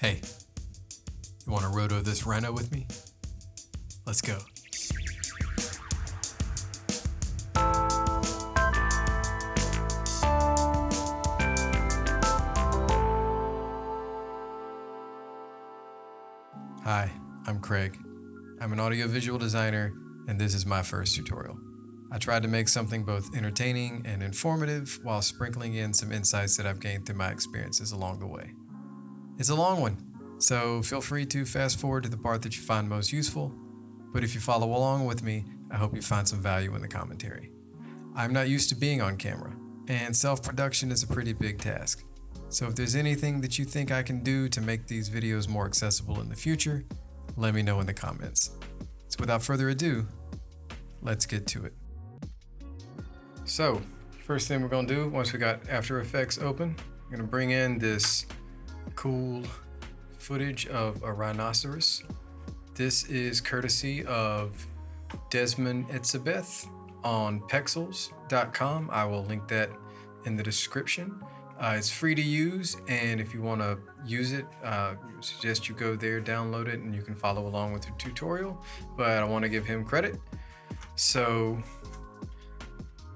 Hey, you want to roto this rhino with me? Let's go. Hi, I'm Craig. I'm an audiovisual designer, and this is my first tutorial. I tried to make something both entertaining and informative while sprinkling in some insights that I've gained through my experiences along the way. It's a long one, so feel free to fast forward to the part that you find most useful, but if you follow along with me, I hope you find some value in the commentary. I'm not used to being on camera, and self-production is a pretty big task. So if there's anything that you think I can do to make these videos more accessible in the future, let me know in the comments. So without further ado, let's get to it. So, first thing we're gonna do, once we got After Effects open, we're gonna bring in this cool footage of a rhinoceros. This is courtesy of Desmond Etzebeth on pexels.com. I will link that in the description. It's free to use, and if you want to use it, I suggest you go there, download it, and you can follow along with the tutorial, but I want to give him credit. So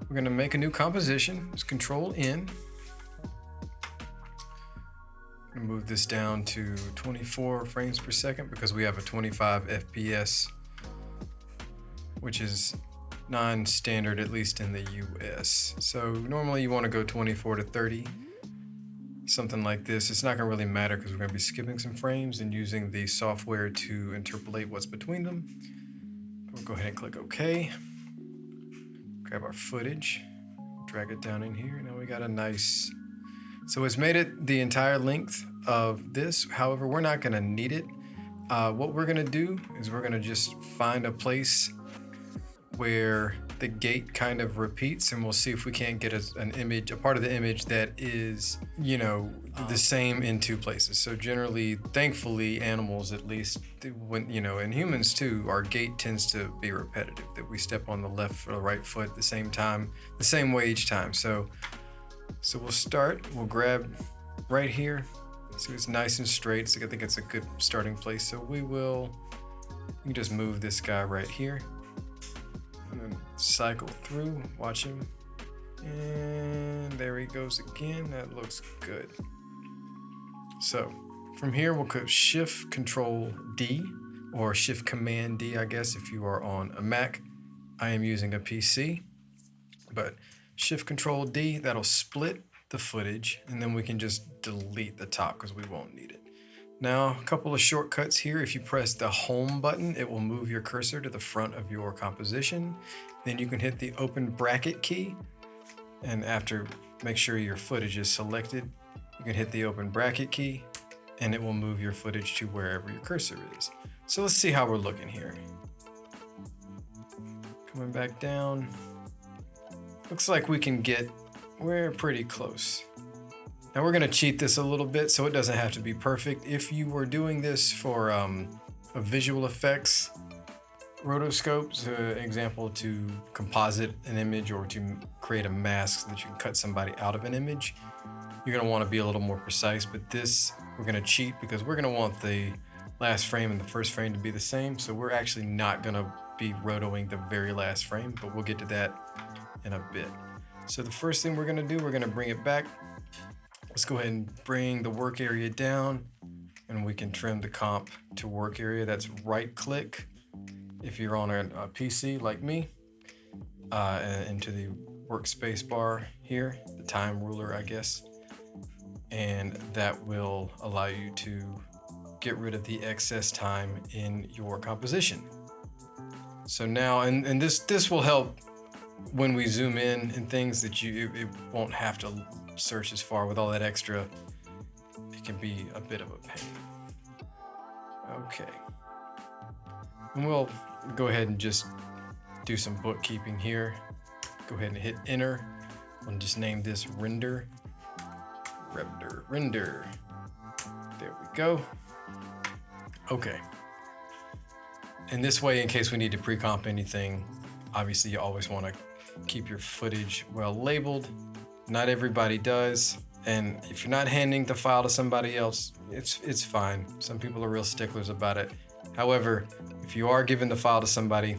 we're going to make a new composition. It's Control N. I'm going to move this down to 24 frames per second because we have a 25 FPS, which is non-standard, at least in the US. So normally you want to go 24 to 30, something like this. It's not going to really matter because we're going to be skipping some frames and using the software to interpolate what's between them. We'll go ahead and click OK. Grab our footage, drag it down in here. Now we got a nice, so it's made it the entire length of this. However, we're not going to need it. What we're going to do is we're going to just find a place where the gate kind of repeats, and we'll see if we can't get an image, a part of the image that is, the same in two places. So generally, thankfully, animals, at least, when, and humans too, our gait tends to be repetitive, that we step on the left or the right foot at the same time, the same way each time. So we'll start, we'll grab right here. So it's nice and straight. So I think it's a good starting place. So we can just move this guy right here. And then cycle through, watch him, and there he goes again. That looks good. So from here we'll go Shift Control D, or Shift Command D, I guess, if you are on a Mac. I am using a PC, but Shift Control D, that'll split the footage, and then we can just delete the top because we won't need it. Now, a couple of shortcuts here. If you press the home button, it will move your cursor to the front of your composition. Then you can hit the open bracket key, and after, make sure your footage is selected. You can hit the open bracket key, and it will move your footage to wherever your cursor is. So let's see how we're looking here. Coming back down. Looks like we're pretty close. Now we're going to cheat this a little bit so it doesn't have to be perfect. If you were doing this for a visual effects rotoscope, an example to composite an image or to create a mask so that you can cut somebody out of an image, you're going to want to be a little more precise. But this, we're going to cheat because we're going to want the last frame and the first frame to be the same. So we're actually not going to be rotoing the very last frame, but we'll get to that in a bit. So the first thing we're going to do, we're going to bring it back. Let's go ahead and bring the work area down, and we can trim the comp to work area. That's right click if you're on a PC like me, into the workspace bar here, the time ruler, I guess. And that will allow you to get rid of the excess time in your composition. So now, and this will help when we zoom in and things that it won't have to search as far with all that extra. It can be a bit of a pain. Okay. And we'll go ahead and just do some bookkeeping here. Go ahead and hit enter. I'll just name this render. Render. There we go. Okay. And this way, in case we need to pre-comp anything, obviously you always want to keep your footage well labeled. Not everybody does. And if you're not handing the file to somebody else, it's fine. Some people are real sticklers about it. However, if you are giving the file to somebody,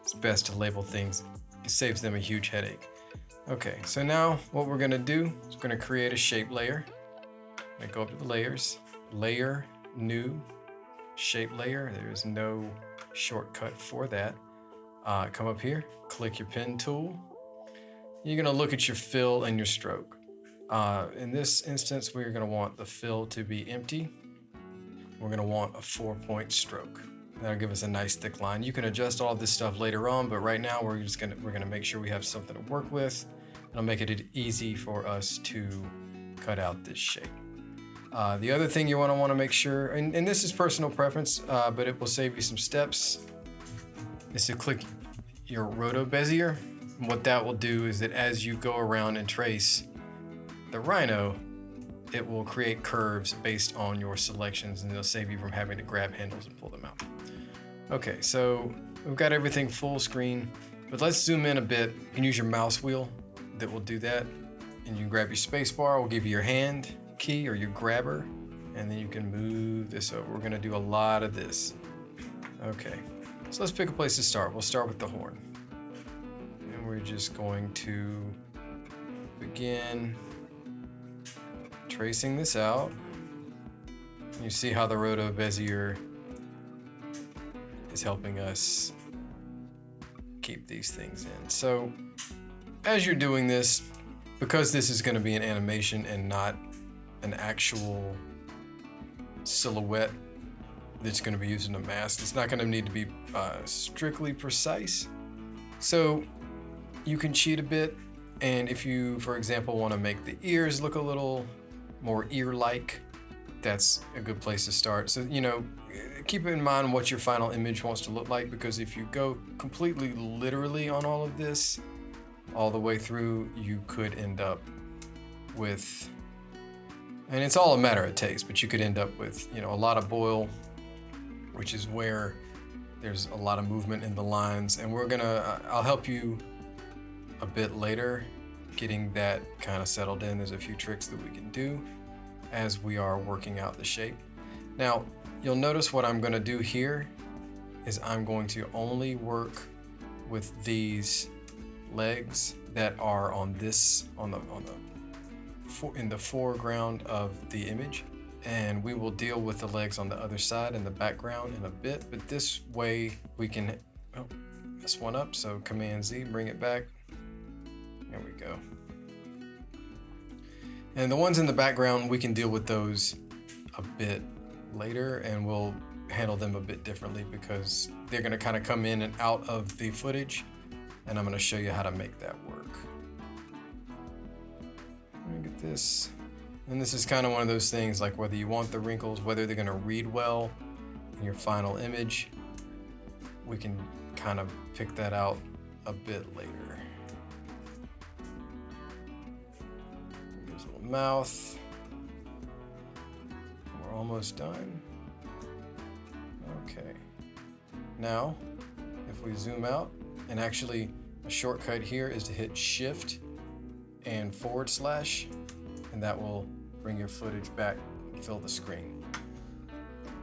it's best to label things. It saves them a huge headache. Okay, so now what we're gonna do is we're gonna create a shape layer. I'm gonna go up to the layers, layer, new, shape layer. There's no shortcut for that. Come up here, click your pen tool. You're gonna look at your fill and your stroke. In this instance, we're gonna want the fill to be empty. We're gonna want a 4-point stroke. That'll give us a nice thick line. You can adjust all this stuff later on, but right now we're gonna make sure we have something to work with. It'll make it easy for us to cut out this shape. The other thing you wanna make sure, and this is personal preference, but it will save you some steps, is to click your Roto Bezier. And what that will do is that as you go around and trace the rhino, it will create curves based on your selections, and it'll save you from having to grab handles and pull them out. Okay, so we've got everything full screen, but let's zoom in a bit. You can use your mouse wheel that will do that, and you can grab your space bar. We'll give you your hand key or your grabber, and then you can move this over. We're gonna do a lot of this. Okay, so let's pick a place to start. We'll start with the horn. And we're just going to begin tracing this out. You see how the Roto Bezier is helping us keep these things in. So as you're doing this, because this is going to be an animation and not an actual silhouette that's going to be used in a mask, it's not going to need to be strictly precise. So you can cheat a bit, and if you, for example, want to make the ears look a little more ear-like, that's a good place to start. So, keep in mind what your final image wants to look like, because if you go completely literally on all of this, all the way through, you could end up with, and it's all a matter of taste, but you could end up with, a lot of boil, which is where there's a lot of movement in the lines. And I'll help you a bit later getting that kind of settled in. There's a few tricks that we can do as we are working out the shape. Now, you'll notice what I'm going to do here is I'm going to only work with these legs that are in the foreground of the image, and we will deal with the legs on the other side in the background in a bit. But this way we can mess one up. So Command Z, bring it back. There we go. And the ones in the background, we can deal with those a bit later, and we'll handle them a bit differently because they're going to kind of come in and out of the footage, and I'm going to show you how to make that work. Let me get this. And this is kind of one of those things, like whether you want the wrinkles, whether they're going to read well in your final image, we can kind of pick that out a bit later. There's a little mouth. We're almost done. Okay. Now, if we zoom out, and actually a shortcut here is to hit Shift and /, and that will bring your footage back and fill the screen.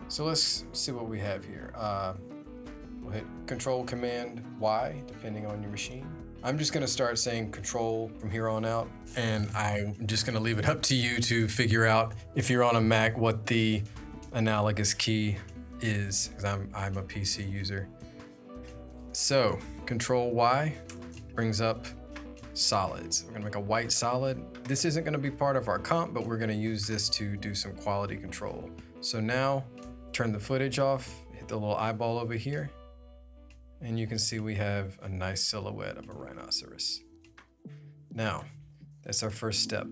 So let's see what we have here. We'll hit Control Command Y, depending on your machine. I'm just gonna start saying Control from here on out, and I'm just gonna leave it up to you to figure out, if you're on a Mac, what the analogous key is, because I'm a PC user. So Control Y brings up solids. We're gonna make a white solid. This isn't gonna be part of our comp, but we're gonna use this to do some quality control. So now turn the footage off, hit the little eyeball over here, and you can see we have a nice silhouette of a rhinoceros. Now, that's our first step.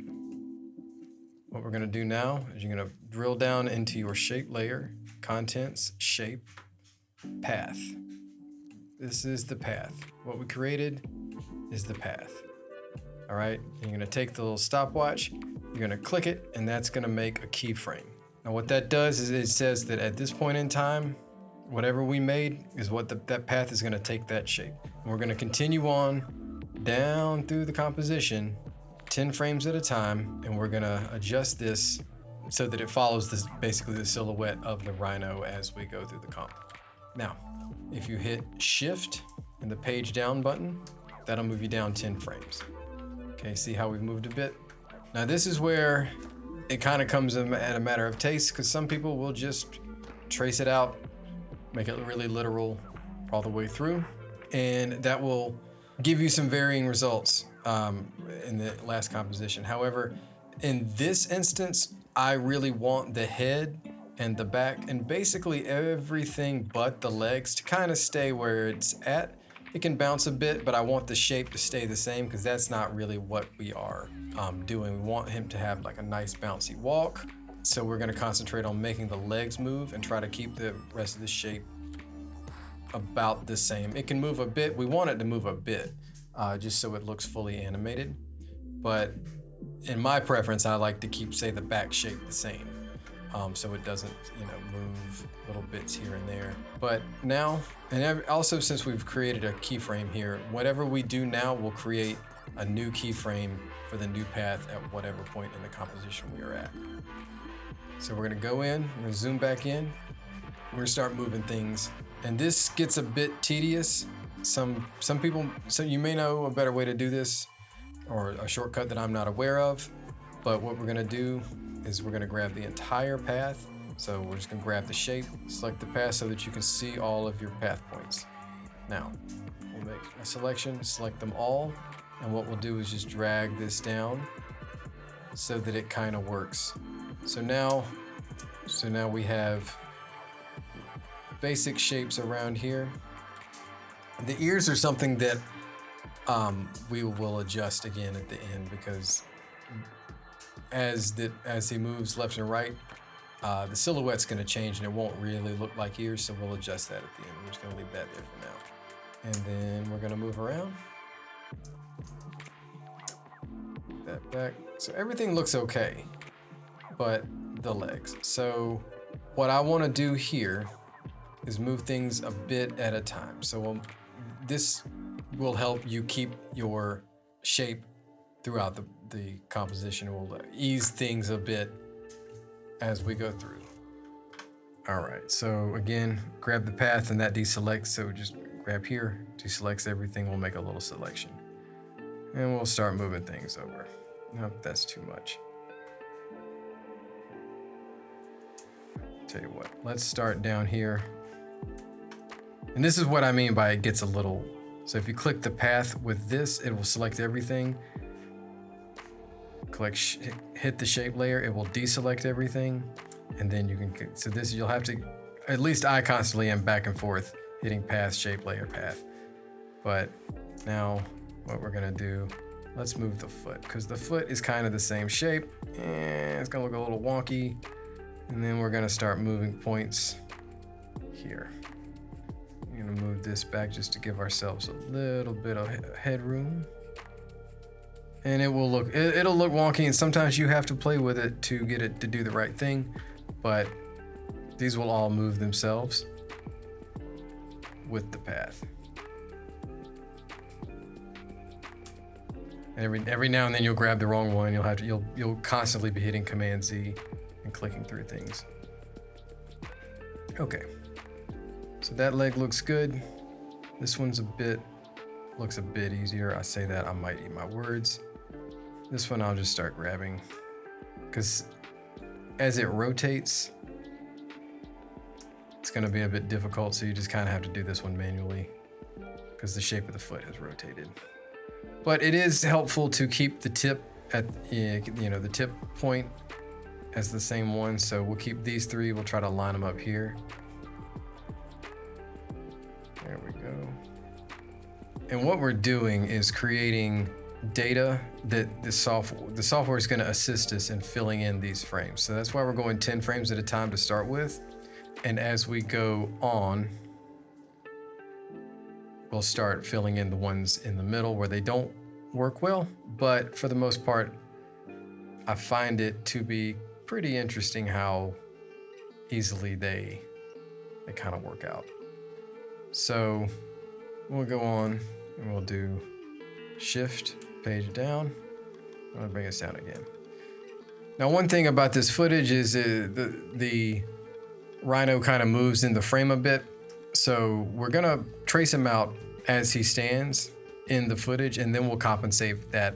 What we're gonna do now is you're gonna drill down into your shape layer, contents, shape, path. This is the path. What we created is the path. All right, you're gonna take the little stopwatch, you're gonna click it, and that's gonna make a keyframe. Now what that does is it says that at this point in time, whatever we made is what that path is gonna take that shape. And we're gonna continue on down through the composition, 10 frames at a time, and we're gonna adjust this so that it follows this, basically the silhouette of the rhino as we go through the comp. Now, if you hit Shift and the page down button, that'll move you down 10 frames. Okay, see how we've moved a bit? Now this is where it kind of comes at a matter of taste, because some people will just trace it out, make it really literal all the way through, and that will give you some varying results in the last composition. However, in this instance, I really want the head and the back and basically everything but the legs to kind of stay where it's at. It can bounce a bit, but I want the shape to stay the same, because that's not really what we are doing. We want him to have like a nice bouncy walk. So we're gonna concentrate on making the legs move and try to keep the rest of the shape about the same. It can move a bit. We want it to move a bit, just so it looks fully animated. But in my preference, I like to keep, say, the back shape the same, so it doesn't, move little bits here and there. But now, and also since we've created a keyframe here, whatever we do now will create a new keyframe for the new path at whatever point in the composition we are at. So we're gonna go in, we're gonna zoom back in, we're gonna start moving things. And this gets a bit tedious. Some people, so you may know a better way to do this, or a shortcut that I'm not aware of. But what we're gonna do is we're gonna grab the entire path. So we're just gonna grab the shape, select the path so that you can see all of your path points. Now, we'll make a selection, select them all. And what we'll do is just drag this down so that it kind of works. So now we have basic shapes around here. The ears are something that we will adjust again at the end, because as he moves left and right, the silhouette's gonna change and it won't really look like ears, so we'll adjust that at the end. We're just gonna leave that there for now. And then we're gonna move around. That back. So everything looks okay, but the legs. So what I wanna do here is move things a bit at a time. So this will help you keep your shape throughout the composition. It will ease things a bit as we go through. All right, so again, grab the path and that deselects. So just grab here, deselects everything. We'll make a little selection. And we'll start moving things over. Nope, that's too much. Tell you what, let's start down here. And this is what I mean by it gets a little. So if you click the path with this, it will select everything. Hit the shape layer, it will deselect everything. And then you can, so this, you'll have to, at least I constantly am back and forth hitting path, shape layer, path. But now what we're gonna do, let's move the foot, because the foot is kind of the same shape. And it's gonna look a little wonky. And then we're gonna start moving points here. I'm gonna move this back just to give ourselves a little bit of headroom. And it will look, it'll look wonky, and sometimes you have to play with it to get it to do the right thing, but these will all move themselves with the path. And every now and then you'll grab the wrong one. You'll constantly be hitting Command Z and clicking through things. Okay. So that leg looks good. This one's looks a bit easier. I say that, I might eat my words. This one I'll just start grabbing, because as it rotates, it's gonna be a bit difficult. So you just kind of have to do this one manually, because the shape of the foot has rotated. But it is helpful to keep the tip at, the tip point as the same one. So we'll keep these three, we'll try to line them up here. There we go. And what we're doing is creating data that the software is going to assist us in filling in these frames. So that's why we're going 10 frames at a time to start with. And as we go on, we'll start filling in the ones in the middle where they don't work well. But for the most part, I find it to be pretty interesting how easily they kind of work out. So we'll go on and we'll do Shift, page down. I'm gonna bring us down again. Now, one thing about this footage is the rhino kind of moves in the frame a bit. So we're gonna trace him out as he stands in the footage, and then we'll compensate that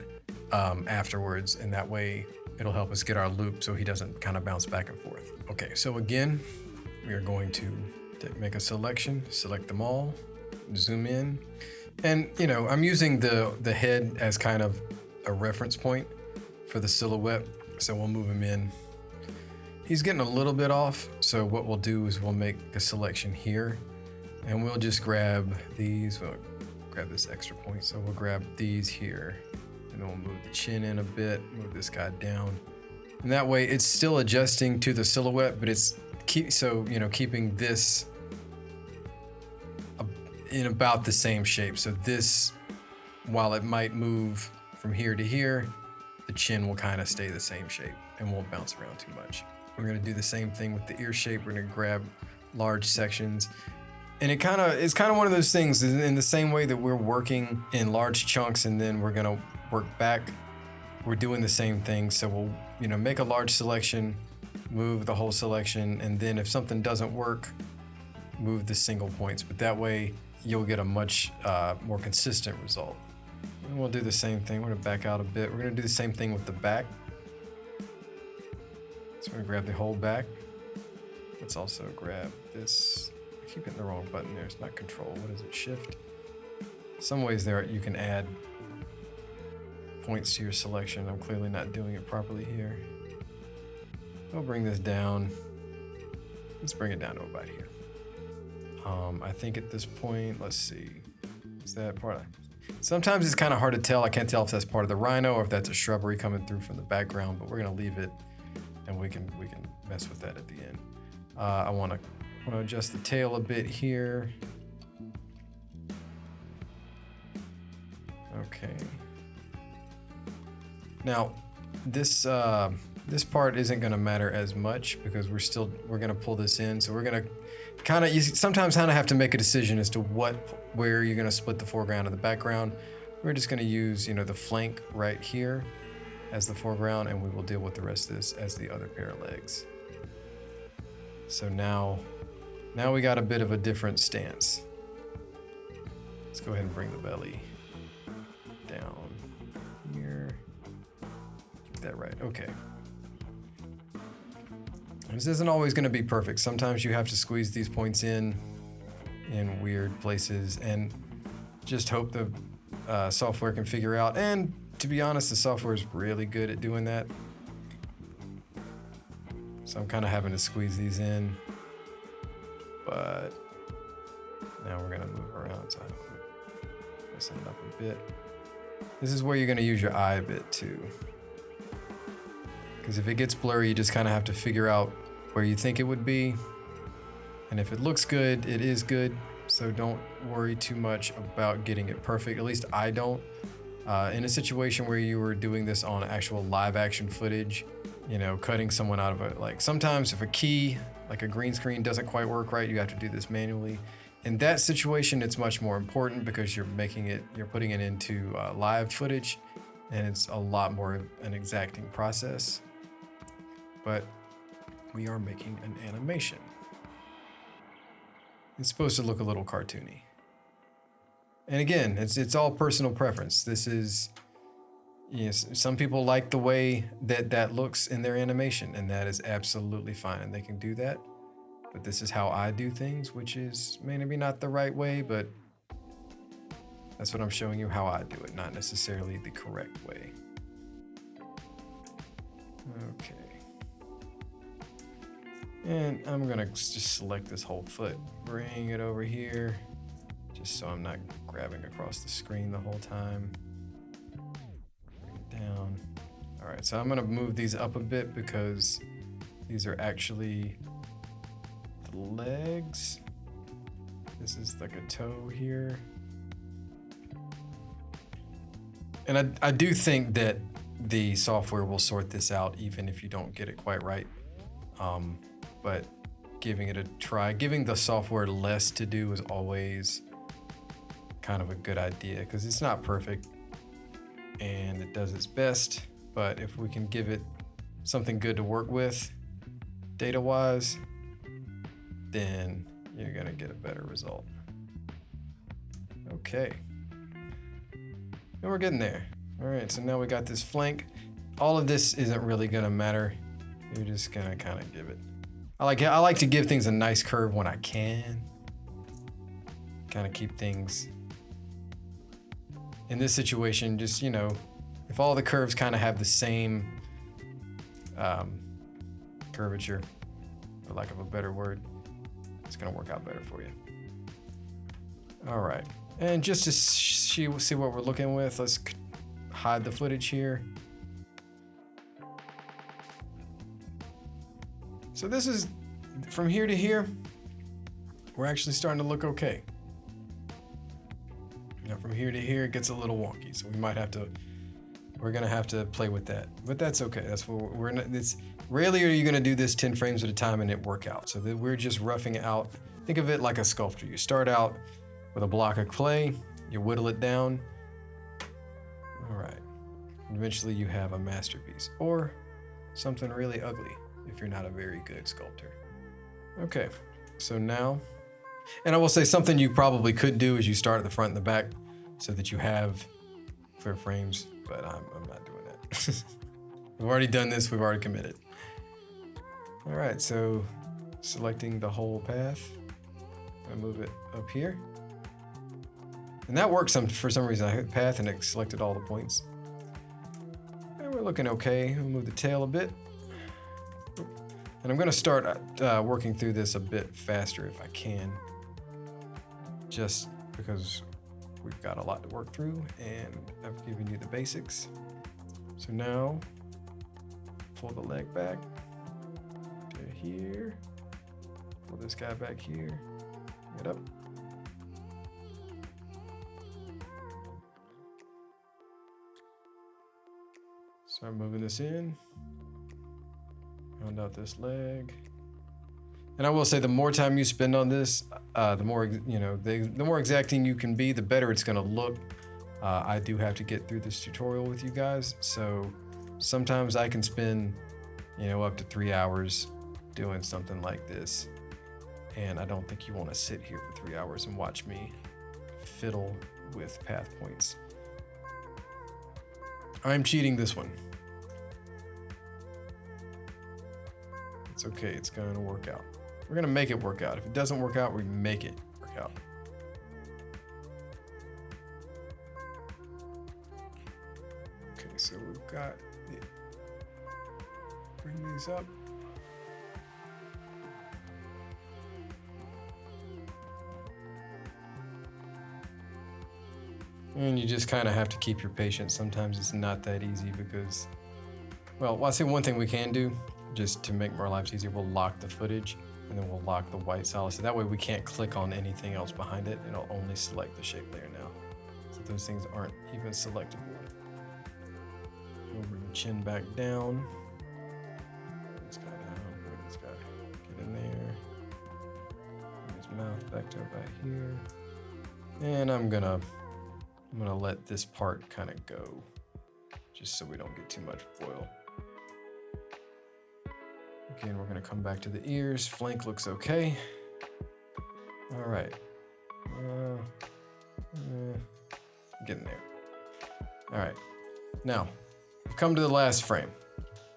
afterwards. And that way it'll help us get our loop so he doesn't kind of bounce back and forth. Okay, so again, we are going to make a selection, select them all, zoom in. And you know, I'm using the head as kind of a reference point for the silhouette. So we'll move him in. He's getting a little bit off. So what we'll do is we'll make a selection here and we'll just grab these. We'll grab this extra point. So we'll grab these here and then we'll move the chin in a bit, move this guy down. And that way it's still adjusting to the silhouette, but it's keeping this in about the same shape. So this, while it might move from here to here, the chin will kind of stay the same shape and won't bounce around too much. We're gonna do the same thing with the ear shape. We're gonna grab large sections. And it's kind of one of those things in the same way that we're working in large chunks and then we're gonna work back. We're doing the same thing. So we'll, make a large selection, move the whole selection, and then if something doesn't work, move the single points. But that way you'll get a much more consistent result. And we'll do the same thing. We're gonna back out a bit. We're gonna do the same thing with the back. So we're gonna grab the whole back. Let's also grab this. I keep hitting the wrong button there. It's not control. What is it? Shift. Some ways there you can add points to your selection. I'm clearly not doing it properly here. We'll bring this down. Let's bring it down to about here. I think at this point, let's see. Is that part of... Sometimes it's kind of hard to tell. I can't tell if that's part of the rhino or if that's a shrubbery coming through from the background, but we're gonna leave it and we can mess with that at the end. I want to adjust the tail a bit here. Okay. Now, this part isn't going to matter as much because we're going to pull this in. So we're going to you sometimes have to make a decision as to where you're going to split the foreground and the background. We're just going to use, the flank right here as the foreground, and we will deal with the rest of this as the other pair of legs. So now we got a bit of a different stance. Let's go ahead and bring the belly down here. Get that right. Okay. This isn't always going to be perfect. Sometimes you have to squeeze these points in weird places and just hope the software can figure out. And to be honest, the software is really good at doing that. So I'm kind of having to squeeze these in, but now we're gonna move around. So I'm messing it up a bit. This is where you're gonna use your eye a bit too. Because if it gets blurry, you just kind of have to figure out where you think it would be. And if it looks good, it is good. So don't worry too much about getting it perfect. At least I don't. In a situation where you were doing this on actual live action footage, cutting someone out of it. Like sometimes if a key, like a green screen doesn't quite work right, you have to do this manually. In that situation, it's much more important because you're putting it into live footage and it's a lot more of an exacting process. But we are making an animation. It's supposed to look a little cartoony. And again, it's all personal preference. This is, yes, some people like the way that looks in their animation, and that is absolutely fine, and they can do that. But this is how I do things, which is maybe not the right way, but that's what I'm showing you how I do it, not necessarily the correct way. Okay. And I'm gonna just select this whole foot, bring it over here, just so I'm not grabbing across the screen the whole time. Bring it down. All right, so I'm gonna move these up a bit because these are actually the legs. This is like a toe here. And I do think that the software will sort this out even if you don't get it quite right. But giving it a try, giving the software less to do is always kind of a good idea because it's not perfect and it does its best. but if we can give it something good to work with data-wise, then you're gonna get a better result. Okay, and we're getting there. All right, so now we got this flank. All of this isn't really gonna matter. You're just gonna kind of give it. I like to give things a nice curve when I can. Kind of keep things in this situation, just, you know, if all the curves kind of have the same curvature, for lack of a better word, it's gonna work out better for you. All right, and just to see what we're looking with, let's hide the footage here. So this is, from here to here, we're actually starting to look okay. Now from here to here, it gets a little wonky, so we're gonna have to play with that, but that's okay. That's what we're not, it's rarely are you gonna do this 10 frames at a time and it work out. So that we're just roughing it out. Think of it like a sculptor. You start out with a block of clay, you whittle it down. All right, eventually you have a masterpiece, or something really ugly if you're not a very good sculptor. Okay, so now, and I will say something you probably could do is you start at the front and the back so that you have clear frames, but I'm not doing that. We've already done this, we've already committed. All right, so selecting the whole path, I move it up here. And that works for some reason. I hit path and it selected all the points. And we're looking okay. I'll move the tail a bit. And I'm gonna start working through this a bit faster if I can, just because we've got a lot to work through and I've given you the basics. So now, pull the leg back to here, pull this guy back here, get up. Start moving this in. Round out this leg. And I will say, the more time you spend on this, the more, you know, the more exacting you can be, the better it's gonna look. I do have to get through this tutorial with you guys, so sometimes I can spend, you know, up to 3 hours doing something like this. And I don't think you wanna sit here for 3 hours and watch me fiddle with path points. I'm cheating this one. It's okay, it's gonna work out. We're gonna make it work out. If it doesn't work out, we make it work out. Okay, so we've got it. Bring these up. And you just kind of have to keep your patience. Sometimes it's not that easy because, well, I say one thing we can do, just to make our lives easier, we'll lock the footage and then we'll lock the white solid. So that way we can't click on anything else behind it. It'll only select the shape layer now. So those things aren't even selectable. Over the chin back down. Bring this guy down, bring this guy, get in there. Bring his mouth back to about here. And I'm gonna let this part kind of go, just so we don't get too much foil. Again, we're gonna come back to the ears. Flank looks okay. All right. Getting there. All right. Now, we've come to the last frame.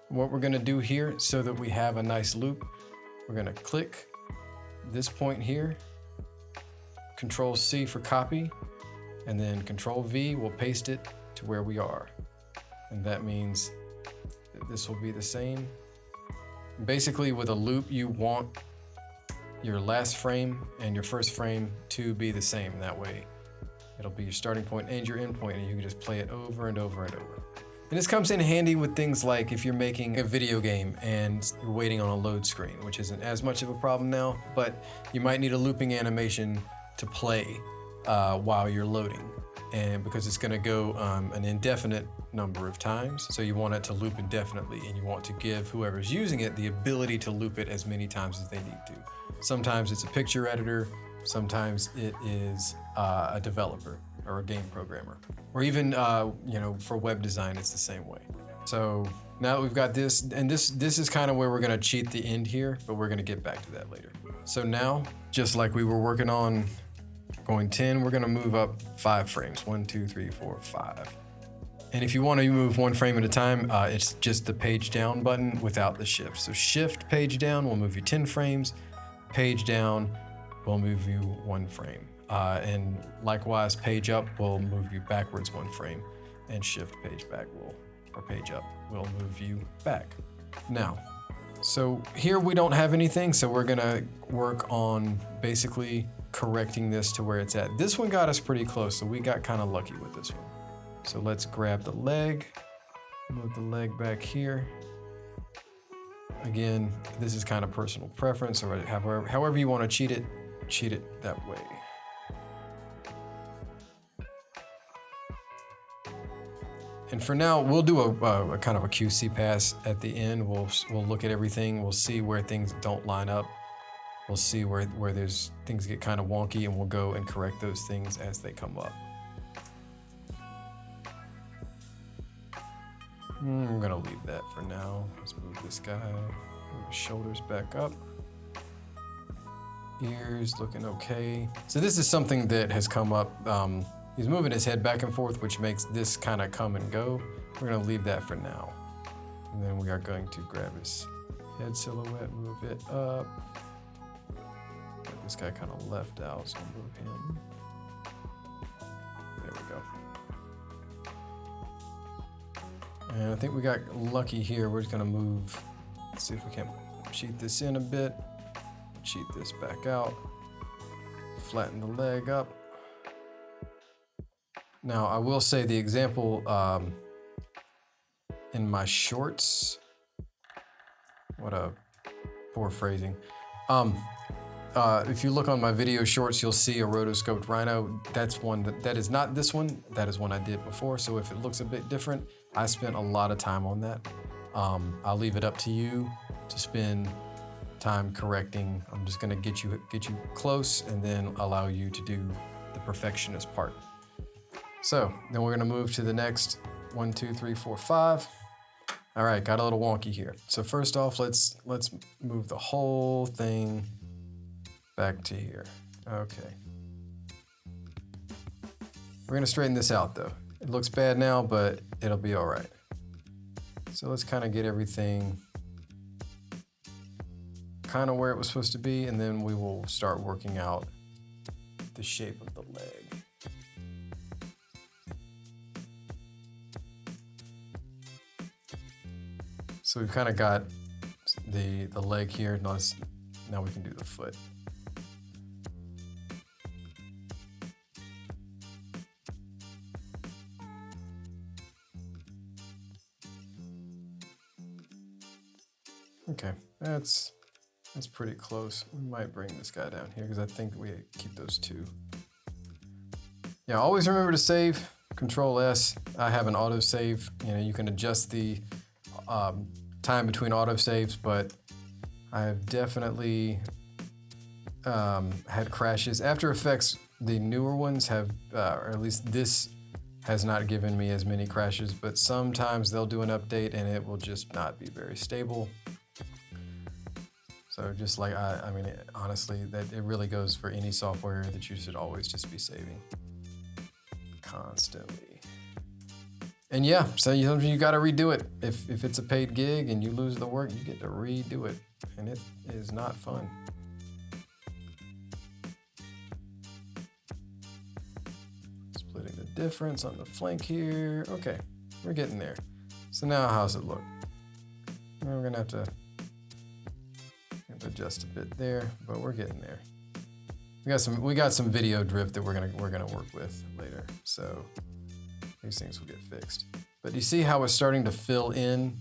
What we're gonna do here, so that we have a nice loop, we're gonna click this point here, Control C for copy, and then Control V will paste it to where we are. And that means that this will be the same. Basically, with a loop, you want your last frame and your first frame to be the same. That way, it'll be your starting point and your end point, and you can just play it over and over and over. And this comes in handy with things like if you're making a video game and you're waiting on a load screen, which isn't as much of a problem now, but you might need a looping animation to play while you're loading. And because it's gonna go an indefinite number of times, so you want it to loop indefinitely, and you want to give whoever's using it the ability to loop it as many times as they need to. Sometimes it's a picture editor, sometimes it is a developer or a game programmer, or even you know, for web design, it's the same way. So now that we've got this, and this is kind of where we're gonna cheat the end here, but we're gonna get back to that later. So now, just like we were working on going 10, we're gonna move up 5 frames. 1, 2, 3, 4, 5. And if you want to move 1 frame at a time, it's just the page down button without the shift. So shift page down will move you 10 frames. Page down will move you 1 frame. And likewise, page up will move you backwards 1 frame. And shift page back or page up will move you back. Now, so here we don't have anything, so we're gonna work on basically correcting this to where it's at. This one got us pretty close, so we got kind of lucky with this one. So let's grab the leg, move the leg back here. Again, this is kind of personal preference, or however you want to cheat it that way. And for now, we'll do a kind of a QC pass at the end. We'll look at everything. We'll see where things don't line up. We'll see where there's things get kind of wonky, and we'll go and correct those things as they come up. I'm gonna leave that for now. Let's move this guy. Move his shoulders back up. Ears looking okay. So this is something that has come up. He's moving his head back and forth, which makes this kind of come and go. We're gonna leave that for now. And then we are going to grab his head silhouette, move it up. Get this guy kind of left out, so I'll move him. There we go. And I think we got lucky here. We're just gonna move, let's see if we can cheat this in a bit, cheat this back out, flatten the leg up. Now, I will say the example in my shorts, what a poor phrasing. If you look on my video shorts, you'll see a rotoscoped rhino. That's one that is not this one. That is one I did before. So if it looks a bit different, I spent a lot of time on that. I'll leave it up to you to spend time correcting. I'm just gonna get you close and then allow you to do the perfectionist part. So then we're gonna move to the next 1, 2, 3, 4, 5. All right, got a little wonky here. So first off, let's move the whole thing back to here. Okay. We're gonna straighten this out though. It looks bad now, but it'll be all right. So let's kind of get everything kind of where it was supposed to be, and then we will start working out the shape of the leg. So we've kind of got the leg here. Now we can do the foot. Okay, that's pretty close. We might bring this guy down here because I think we keep those two. Yeah, always remember to save. Control S. I have an auto save. You know, you can adjust the time between autosaves, but I have definitely had crashes. After Effects, the newer ones have, or at least this has not given me as many crashes, but sometimes they'll do an update and it will just not be very stable. So just like, I mean, honestly, that it really goes for any software that you should always just be saving constantly. And yeah, so you got to redo it. If it's a paid gig and you lose the work, you get to redo it. And it is not fun. Splitting the difference on the flank here. Okay, we're getting there. So now how's it look? Now we're gonna have to adjust a bit there, but we're getting there. We got some video drift that we're gonna work with later. So these things will get fixed. But you see how it's starting to fill in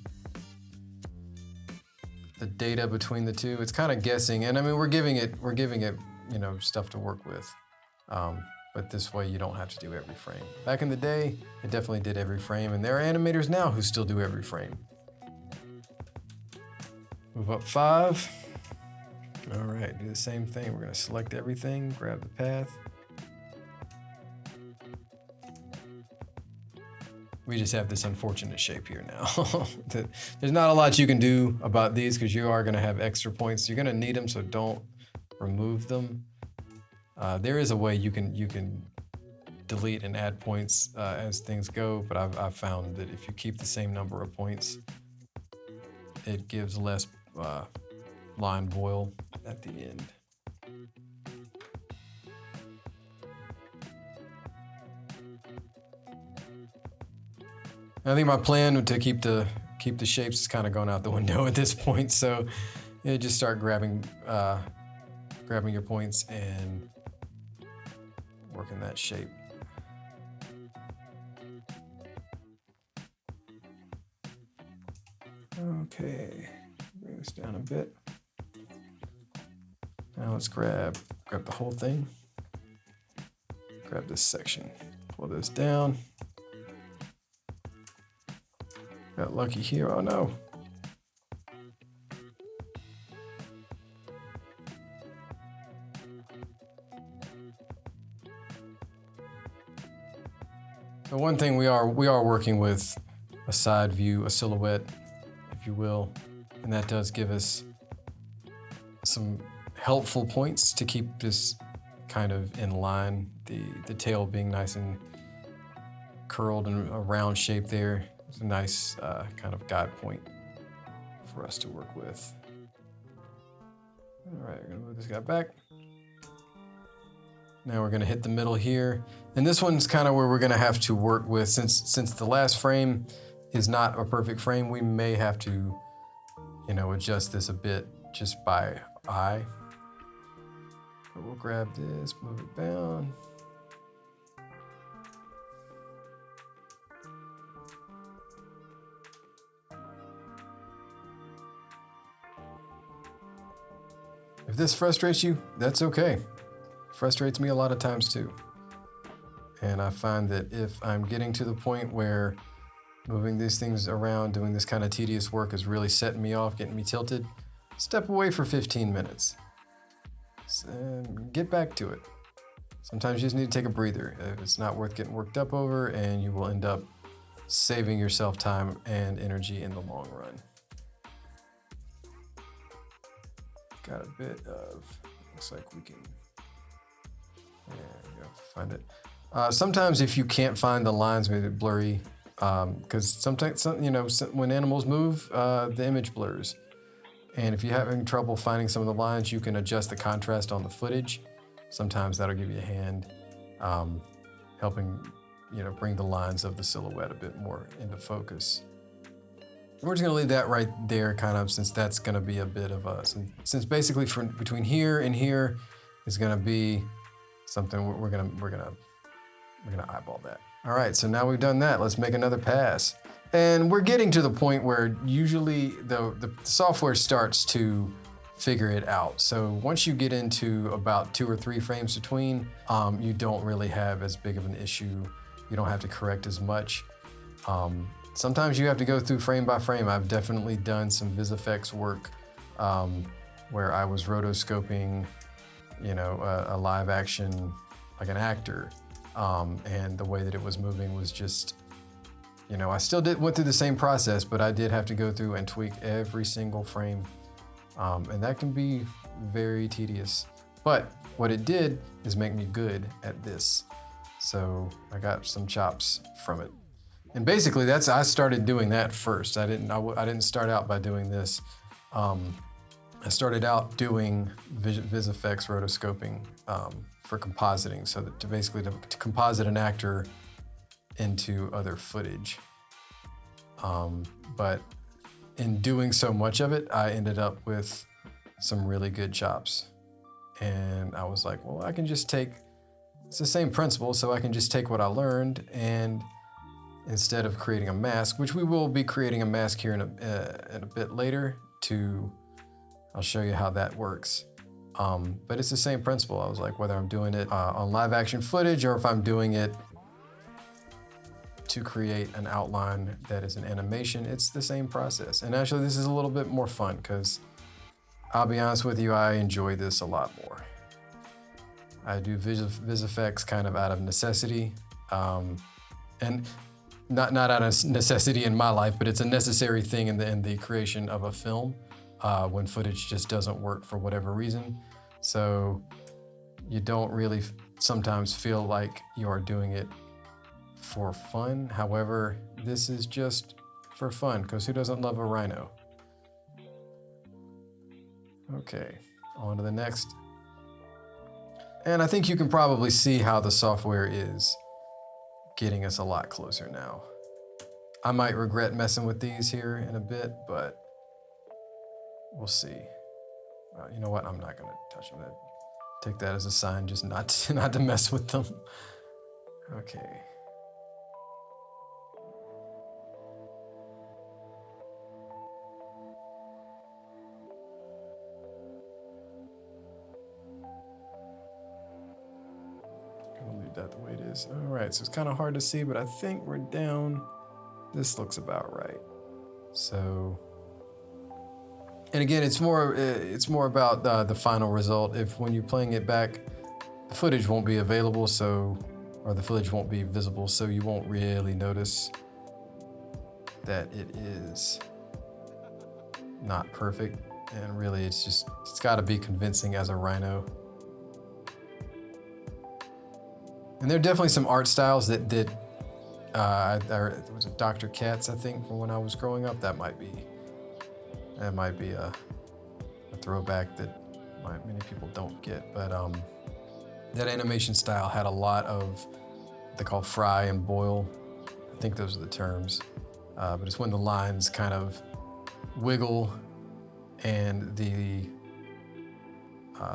the data between the two? It's kind of guessing, and I mean we're giving it you know, stuff to work with. But this way you don't have to do every frame. Back in the day, it definitely did every frame, and there are animators now who still do every frame. Move up 5. All right, do the same thing. We're gonna select everything, grab the path. we just have this unfortunate shape here now. There's not a lot you can do about these because you are going to have extra points. You're going to need them, so don't remove them. There is a way you can delete and add points as things go, but I've found that if you keep the same number of points, it gives less line voil at the end. I think my plan to keep the shapes is kind of going out the window at this point. So just start grabbing your points and working that shape. Okay, bring this down a bit. Now let's grab the whole thing. Grab this section, pull this down. Got lucky here, oh no. So one thing we are working with a side view, a silhouette, if you will, and that does give us some helpful points to keep this kind of in line. The tail being nice and curled and a round shape there. It's a nice kind of guide point for us to work with. All right, we're gonna move this guy back. Now we're gonna hit the middle here. And this one's kind of where we're gonna have to work with, since the last frame is not a perfect frame, we may have to, adjust this a bit just by eye. But we'll grab this, move it down. If this frustrates you, that's okay. It frustrates me a lot of times too. And I find that if I'm getting to the point where moving these things around, doing this kind of tedious work is really setting me off, getting me tilted, step away for 15 minutes. And get back to it. Sometimes you just need to take a breather. It's not worth getting worked up over, and you will end up saving yourself time and energy in the long run. Got a bit of, looks like we can, find it. Sometimes if you can't find the lines, maybe blurry, because sometimes, when animals move, the image blurs. And if you're having trouble finding some of the lines, you can adjust the contrast on the footage. Sometimes that'll give you a hand, helping, bring the lines of the silhouette a bit more into focus. We're just gonna leave that right there, kind of, since that's gonna be a bit of a, since basically between here and here is gonna be something we're gonna eyeball that. All right, so now we've done that. Let's make another pass. And we're getting to the point where usually the software starts to figure it out. So once you get into about 2 or 3 frames between, you don't really have as big of an issue. You don't have to correct as much. Sometimes you have to go through frame by frame. I've definitely done some VisFX work where I was rotoscoping, a live action, like an actor, and the way that it was moving was just, I still went through the same process, but I did have to go through and tweak every single frame, and that can be very tedious. But what it did is make me good at this, so I got some chops from it. And basically, I started doing that first. I didn't start out by doing this. I started out doing VisFX rotoscoping for compositing, so that to composite an actor into other footage. But in doing so much of it, I ended up with some really good chops. And I was like, well, I can just it's the same principle, so I can just take what I learned, and instead of creating a mask, which we will be creating a mask here in a bit later, I'll show you how that works. But it's the same principle. I was like, whether I'm doing it on live action footage or if I'm doing it to create an outline that is an animation, it's the same process. And actually this is a little bit more fun because I'll be honest with you, I enjoy this a lot more. I do VisFX kind of out of necessity. And not out of necessity in my life, but it's a necessary thing in the creation of a film when footage just doesn't work for whatever reason. So you don't really sometimes feel like you are doing it for fun. However, this is just for fun, because who doesn't love a rhino? Okay, on to the next. And I think you can probably see how the software is getting us a lot closer now. I might regret messing with these here in a bit, but we'll see. You know what? I'm not gonna touch them. Take that as a sign just not to mess with them. Okay. Gonna leave that the way it is. All right, so it's kind of hard to see, but I think we're down. This looks about right. So, and again, it's more about the final result. If when you're playing it back, the footage won't be available, or the footage won't be visible, so you won't really notice that it is not perfect. And really, it's got to be convincing as a rhino. And there are definitely some art styles that was it Dr. Katz, I think, from when I was growing up. That might be a throwback that many people don't get. But that animation style had a lot of what they call fry and boil. I think those are the terms. But it's when the lines kind of wiggle and the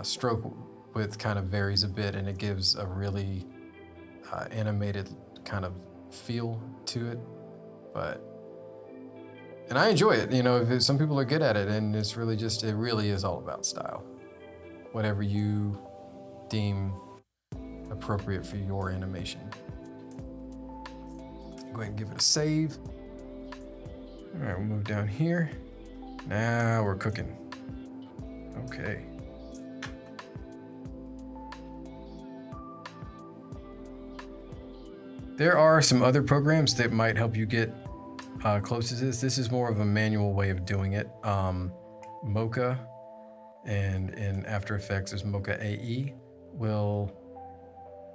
stroke width kind of varies a bit, and it gives a really animated kind of feel to it. And I enjoy it. You know, some people are good at it, and it really is all about style. Whatever you deem appropriate for your animation. Go ahead and give it a save. All right, we'll move down here. Now we're cooking. Okay. There are some other programs that might help you get close to this. This is more of a manual way of doing it. Mocha, and in After Effects, there's Mocha AE, will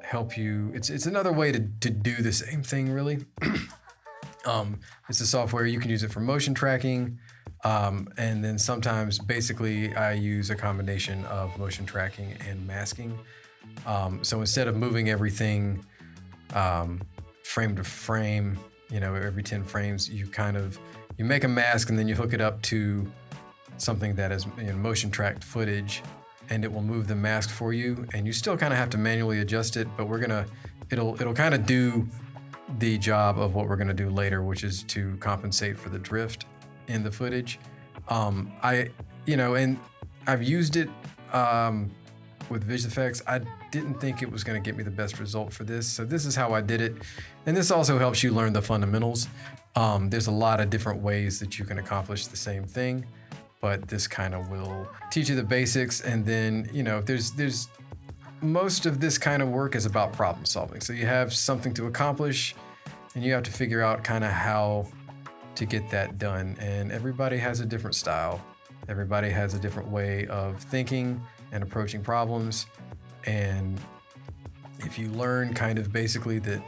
help you. It's another way to do the same thing, really. It's a software. You can use it for motion tracking, and then sometimes, basically, I use a combination of motion tracking and masking. So instead of moving everything frame to frame, every 10 frames, you make a mask and then you hook it up to something that is motion tracked footage, and it will move the mask for you. And you still kind of have to manually adjust it, but it'll kind of do the job of what we're gonna do later, which is to compensate for the drift in the footage. And I've used it with Vision Effects. I didn't think it was going to get me the best result for this, so this is how I did it. And this also helps you learn the fundamentals. There's a lot of different ways that you can accomplish the same thing, but this kind of will teach you the basics. And then, there's most of this kind of work is about problem solving. So you have something to accomplish, and you have to figure out kind of how to get that done. And everybody has a different style. Everybody has a different way of thinking and approaching problems. And if you learn kind of basically that,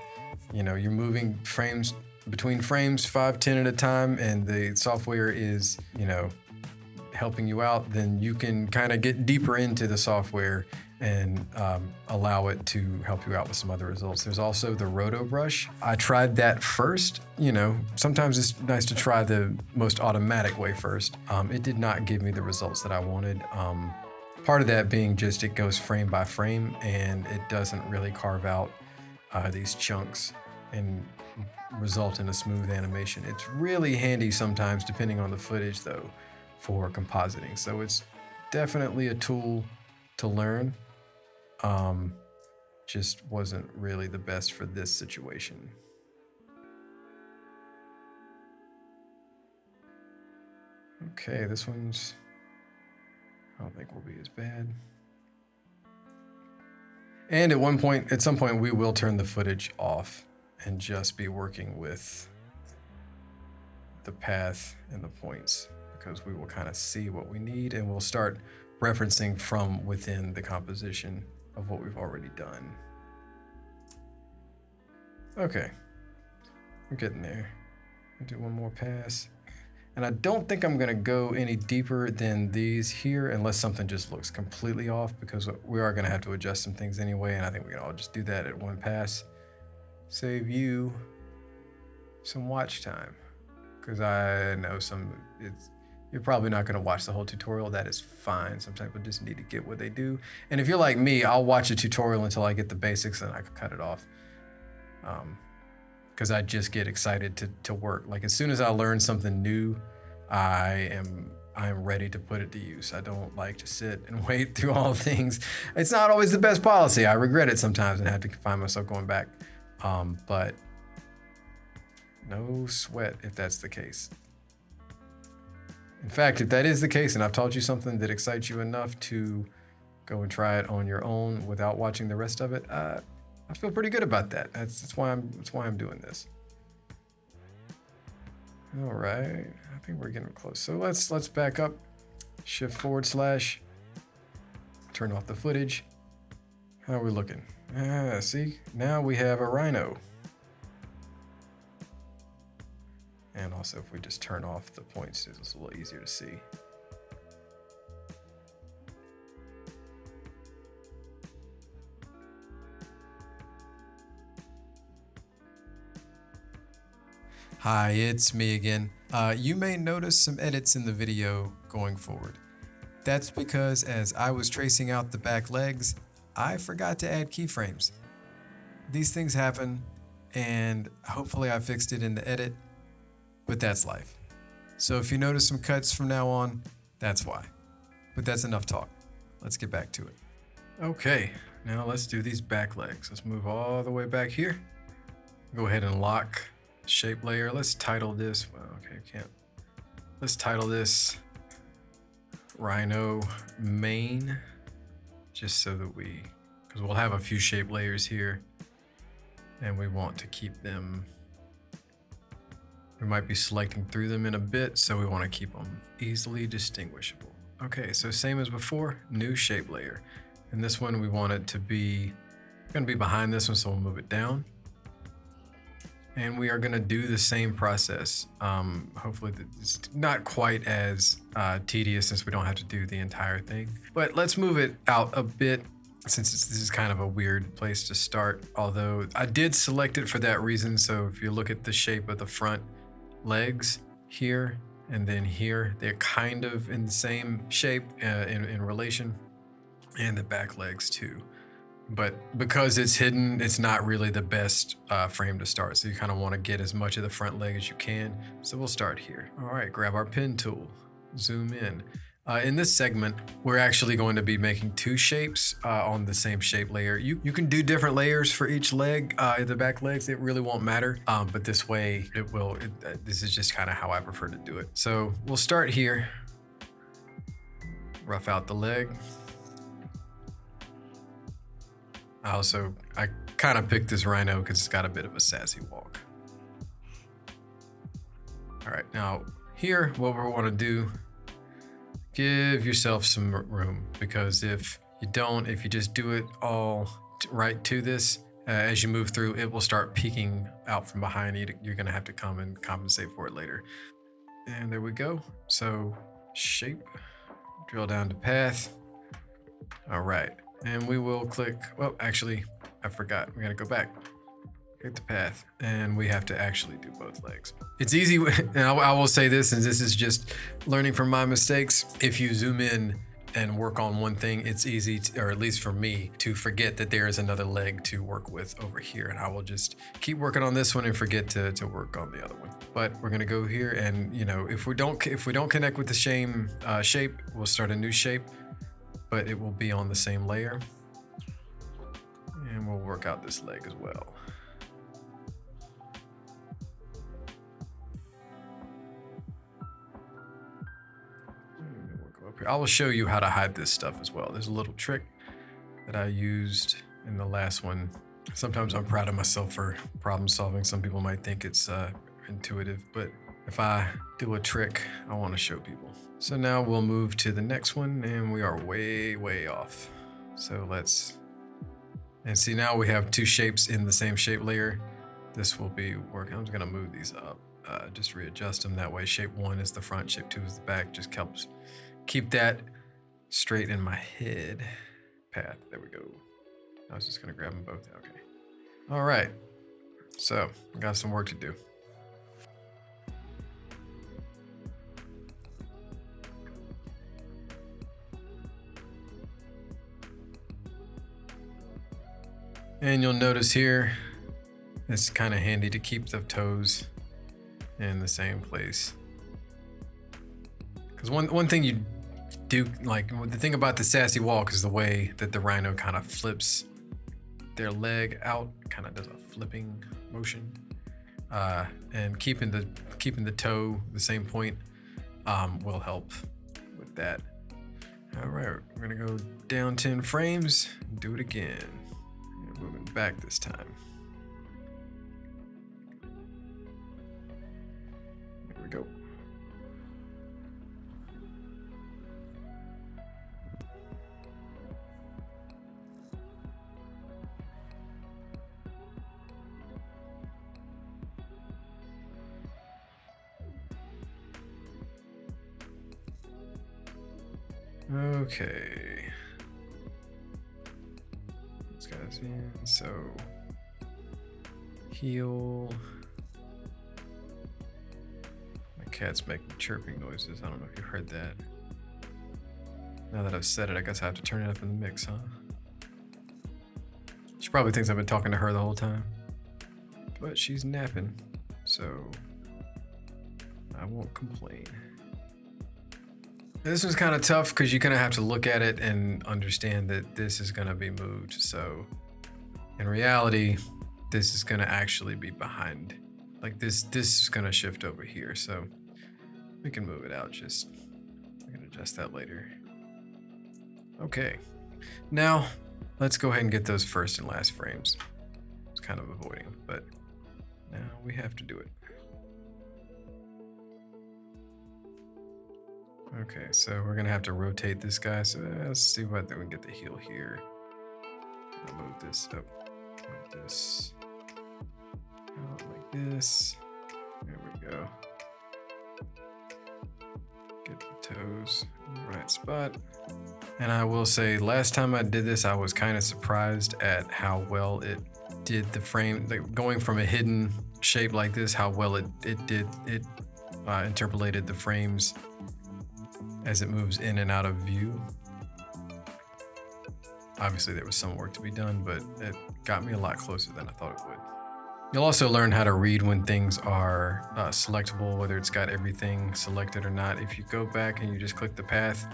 you're moving frames between frames 5-10 at a time, and the software is, helping you out, then you can kind of get deeper into the software and allow it to help you out with some other results. There's also the Roto Brush. I tried that first. Sometimes it's nice to try the most automatic way first. It did not give me the results that I wanted. Part of that being just it goes frame by frame, and it doesn't really carve out these chunks and result in a smooth animation. It's really handy sometimes, depending on the footage, though, for compositing. So it's definitely a tool to learn. Just wasn't really the best for this situation. Okay, this one's, I don't think will be as bad. And at some point, we will turn the footage off and just be working with the path and the points, because we will kind of see what we need and we'll start referencing from within the composition of what we've already done. Okay, we're getting there. I'll do one more pass. And I don't think I'm gonna go any deeper than these here unless something just looks completely off, because we are gonna have to adjust some things anyway, and I think we can all just do that at one pass. Save you some watch time, because I know you're probably not gonna watch the whole tutorial. That is fine. Some people just need to get what they do. And if you're like me, I'll watch a tutorial until I get the basics and I can cut it off. Because I just get excited to work. Like as soon as I learn something new, I am ready to put it to use. I don't like to sit and wait through all things. It's not always the best policy. I regret it sometimes and have to find myself going back. But no sweat if that's the case. In fact, if that is the case and I've taught you something that excites you enough to go and try it on your own without watching the rest of it, I feel pretty good about that. That's why I'm doing this. All right, I think we're getting close. So let's back up, shift /, turn off the footage. How are we looking? See, now we have a rhino. And also if we just turn off the points, it's a little easier to see. Hi, it's me again. You may notice some edits in the video going forward. That's because as I was tracing out the back legs, I forgot to add keyframes. These things happen, and hopefully I fixed it in the edit, but that's life. So if you notice some cuts from now on, that's why. But that's enough talk. Let's get back to it. Okay, now let's do these back legs. Let's move all the way back here. Go ahead and lock shape layer. Let's title this, well, okay, can't. Let's title this Rhino Main, just so that because we'll have a few shape layers here and we want to keep them, we might be selecting through them in a bit, so we want to keep them easily distinguishable. Okay, so same as before, new shape layer. And this one we want it to be, going to be behind this one, so we'll move it down. And we are gonna do the same process. Hopefully it's not quite as tedious since we don't have to do the entire thing. But let's move it out a bit since this is kind of a weird place to start. Although I did select it for that reason. So if you look at the shape of the front legs here and then here, they're kind of in the same shape in relation, and the back legs too. But because it's hidden, it's not really the best frame to start. So you kind of want to get as much of the front leg as you can. So we'll start here. All right, grab our pen tool, zoom in. In this segment, we're actually going to be making two shapes on the same shape layer. You can do different layers for each leg, the back legs, it really won't matter. But this way it will, this is just kind of how I prefer to do it. So we'll start here, rough out the leg. I kind of picked this rhino because it's got a bit of a sassy walk. All right, now here, what we want to do, give yourself some room, because if you just do it all right to this, as you move through, it will start peeking out from behind you. You're gonna have to come and compensate for it later. And there we go. So shape, drill down to path. All right. And we will click, well, actually, I forgot. We gotta go back, hit the path, and we have to actually do both legs. It's easy, and I will say this, and this is just learning from my mistakes. If you zoom in and work on one thing, it's easy, or at least for me, to forget that there is another leg to work with over here. And I will just keep working on this one and forget to work on the other one. But we're gonna go here, and if we don't connect with the same shape, we'll start a new shape. But it will be on the same layer, and we'll work out this leg as well. We'll go up here. I will show you how to hide this stuff as well. There's a little trick that I used in the last one Sometimes I'm proud of myself for problem solving. Some people might think it's intuitive, but if I do a trick, I want to show people. So now we'll move to the next one, and we are way off. So and see, now we have two shapes in the same shape layer. This will be working. I'm just gonna move these up, just readjust them. That way shape 1 is the front, shape 2 is the back. Just helps keep that straight in my head. Path, there we go. I was just gonna grab them both, okay. All right, so I got some work to do. And you'll notice here, it's kind of handy to keep the toes in the same place. Because one thing you do, like the thing about the sassy walk is the way that the rhino kind of flips their leg out, kind of does a flipping motion. And keeping the toe the same point will help with that. All right, we're gonna go down 10 frames and do it again. Moving back this time. Here we go. Okay. This guy's in, so heel. My cat's making chirping noises. I don't know if you heard that. Now that I've said it, I guess I have to turn it up in the mix, huh? She probably thinks I've been talking to her the whole time. But she's napping, so I won't complain. This one's kind of tough because you're going to have to look at it and understand that this is going to be moved. So in reality, this is going to actually be behind. Like this is going to shift over here. So we can move it out. Just I can adjust that later. Okay. Now let's go ahead and get those first and last frames. It's kind of avoiding them, but now we have to do it. Okay, so we're gonna have to rotate this guy. So let's see what we can get the heel here. I'll move this up, move this out like this. There we go. Get the toes in the right spot. And I will say, last time I did this, I was kind of surprised at how well it did the frame, like going from a hidden shape like this, how well it interpolated the frames as it moves in and out of view. Obviously there was some work to be done, but it got me a lot closer than I thought it would. You'll also learn how to read when things are selectable, whether it's got everything selected or not. If you go back and you just click the path,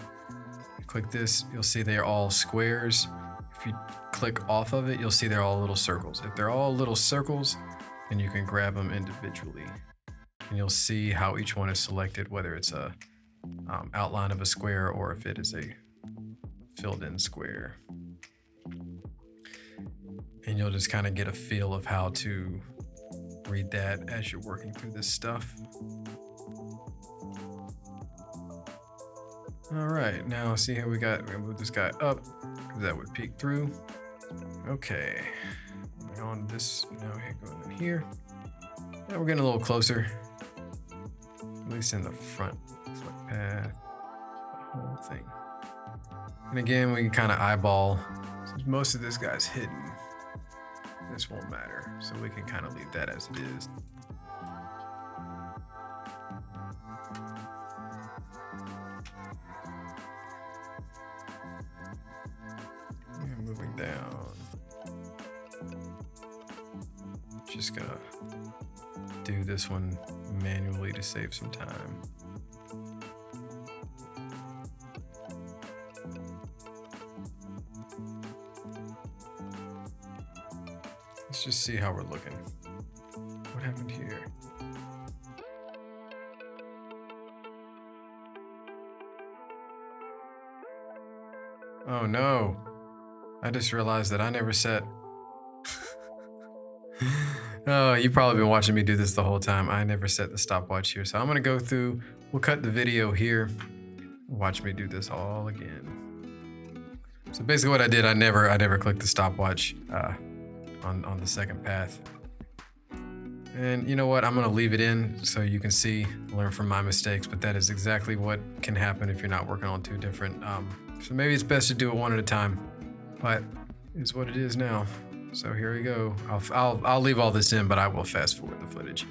click this, you'll see they're all squares. If you click off of it, you'll see they're all little circles. If they're all little circles, then you can grab them individually. And you'll see how each one is selected, whether it's a outline of a square or if it is a filled in square. And you'll just kind of get a feel of how to read that as you're working through this stuff. All right, now see how we're gonna move this guy up, because that would peek through. Okay, on this, now going in here. Now we're getting a little closer, at least in the front. Select path, the whole thing. And again, we can kind of eyeball, since most of this guy's hidden, this won't matter. So we can kind of leave that as it is. And moving down. Just gonna do this one manually to save some time. Let's just see how we're looking. What happened here? Oh no. I just realized that I never set Oh, you've probably been watching me do this the whole time. I never set the stopwatch here. So I'm gonna go through, we'll cut the video here. Watch me do this all again. So basically what I did, I never clicked the stopwatch on the second path. And you know what? I'm gonna leave it in so you can see, learn from my mistakes, but that is exactly what can happen if you're not working on two different, so maybe it's best to do it one at a time, but it's what it is now. So here we go. I'll leave all this in, but I will fast forward the footage.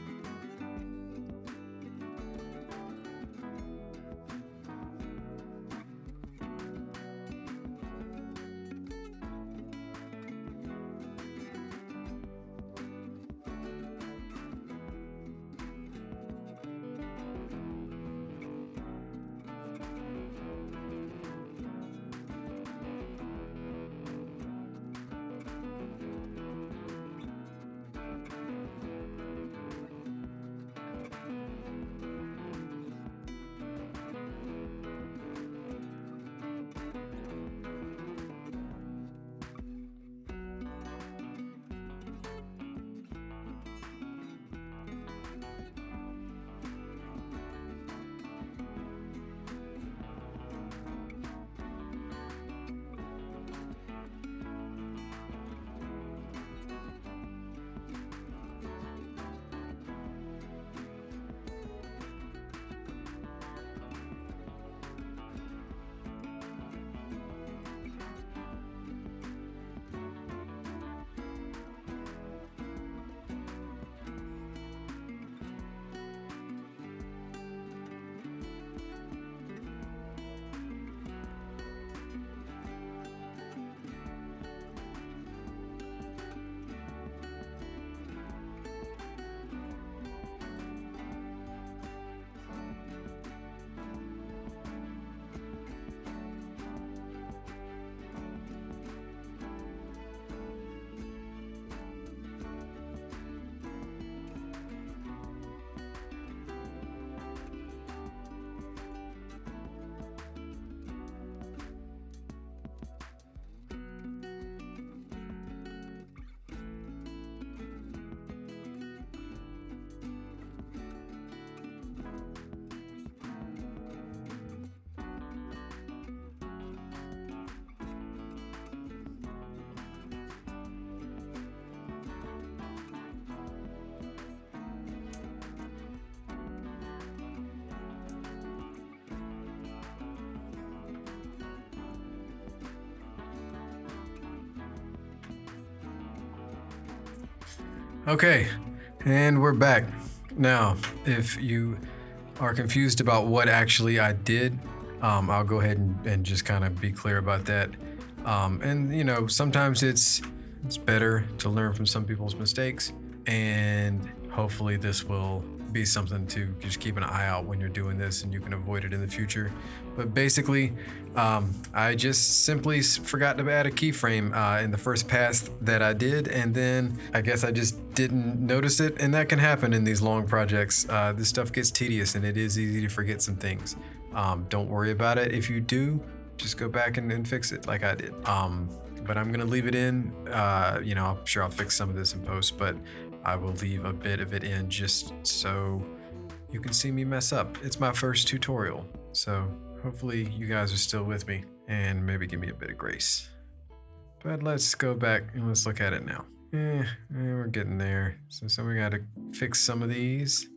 Okay, and we're back. Now, if you are confused about what actually I did, I'll go ahead and just kind of be clear about that. And you know, sometimes it's better to learn from some people's mistakes, and hopefully this will be something to just keep an eye out when you're doing this and you can avoid it in the future. But basically, I just simply forgot to add a keyframe in the first pass that I did, and then I guess I just didn't notice it, and that can happen in these long projects. This stuff gets tedious and it is easy to forget some things. Don't worry about it. If you do, just go back and fix it like I did. But I'm gonna leave it in. You know, I'm sure I'll fix some of this in post, but I will leave a bit of it in just so you can see me mess up. It's my first tutorial, so hopefully you guys are still with me and maybe give me a bit of grace. But let's go back and let's look at it now. We're getting there. So we gotta fix some of these,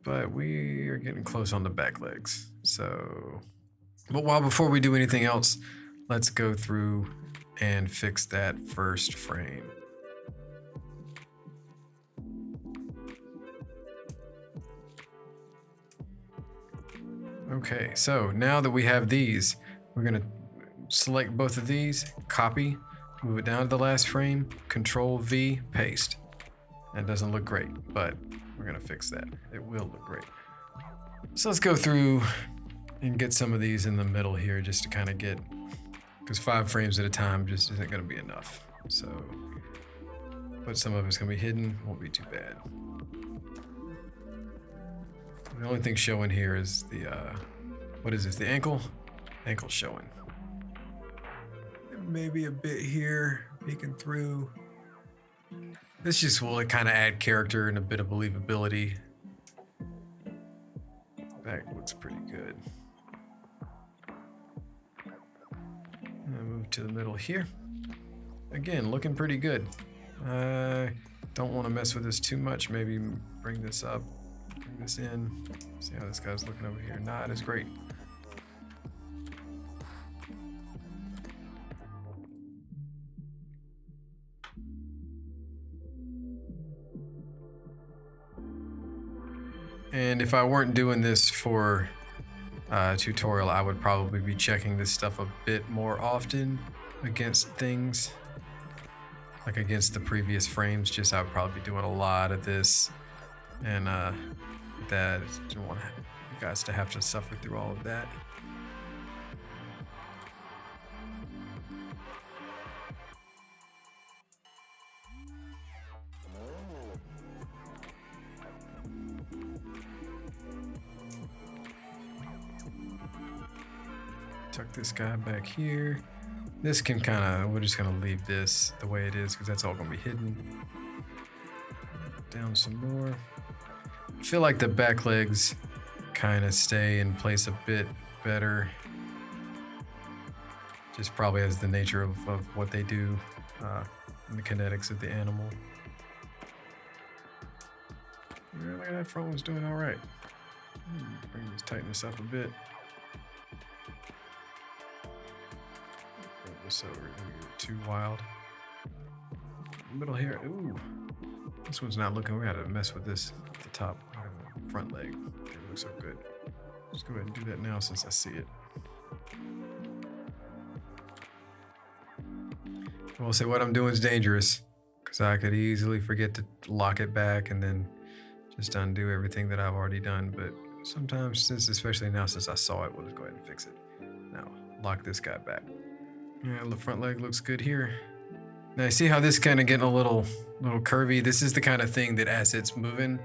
but we are getting close on the back legs. So, but before we do anything else, let's go through and fix that first frame. Okay, so now that we have these, we're gonna select both of these, copy, move it down to the last frame, Control V, paste. That doesn't look great, but we're gonna fix that. It will look great. So let's go through and get some of these in the middle here just to kind of get, because 5 frames at a time just isn't gonna be enough. So, but some of it's gonna be hidden, won't be too bad. The only thing showing here is the, what is this, the ankle? Ankle's showing. Maybe a bit here, peeking through. This just will kind of add character and a bit of believability. That looks pretty good. Move to the middle here. Again, looking pretty good. Don't want to mess with this too much. Maybe bring this up, bring this in. See how this guy's looking over here. Nah, it is great. And if I weren't doing this for a tutorial, I would probably be checking this stuff a bit more often against things. Like against the previous frames, just I would probably be doing a lot of this. And that I don't want you guys to have to suffer through all of that. Tuck this guy back here. This can we're just gonna leave this the way it is because that's all gonna be hidden. Down some more. I feel like the back legs kind of stay in place a bit better. Just probably as the nature of what they do and the kinetics of the animal. Yeah, look at that front one's doing all right. Bring this, tighten this up a bit. So too wild. Middle here. Ooh, this one's not looking. We gotta mess with this at the top. Front leg. It looks so good. Let's go ahead and do that now since I see it. I will say what I'm doing is dangerous because I could easily forget to lock it back and then just undo everything that I've already done. But sometimes, especially now since I saw it, we'll just go ahead and fix it. Now, lock this guy back. Yeah, the front leg looks good here. Now you see how this kind of getting a little curvy. This is the kind of thing that as it's moving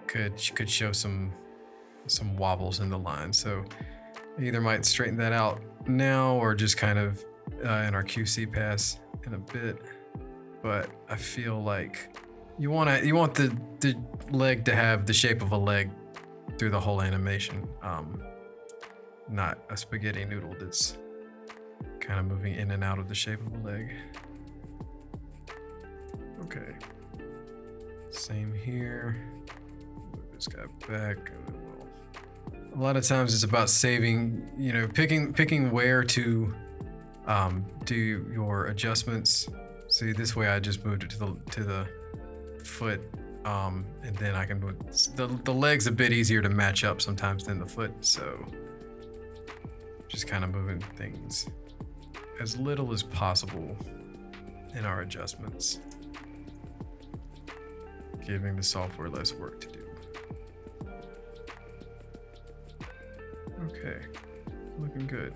could show some wobbles in the line. So either might straighten that out now or just kind of in our QC pass in a bit. But I feel like you want the leg to have the shape of a leg through the whole animation, not a spaghetti noodle that's kind of moving in and out of the shape of a leg. Okay. Same here. Move this guy back. A lot of times it's about saving, picking where to do your adjustments. See, this way I just moved it to the foot, and then I can move the leg's a bit easier to match up sometimes than the foot, so just kind of moving things as little as possible in our adjustments, giving the software less work to do. Okay, looking good.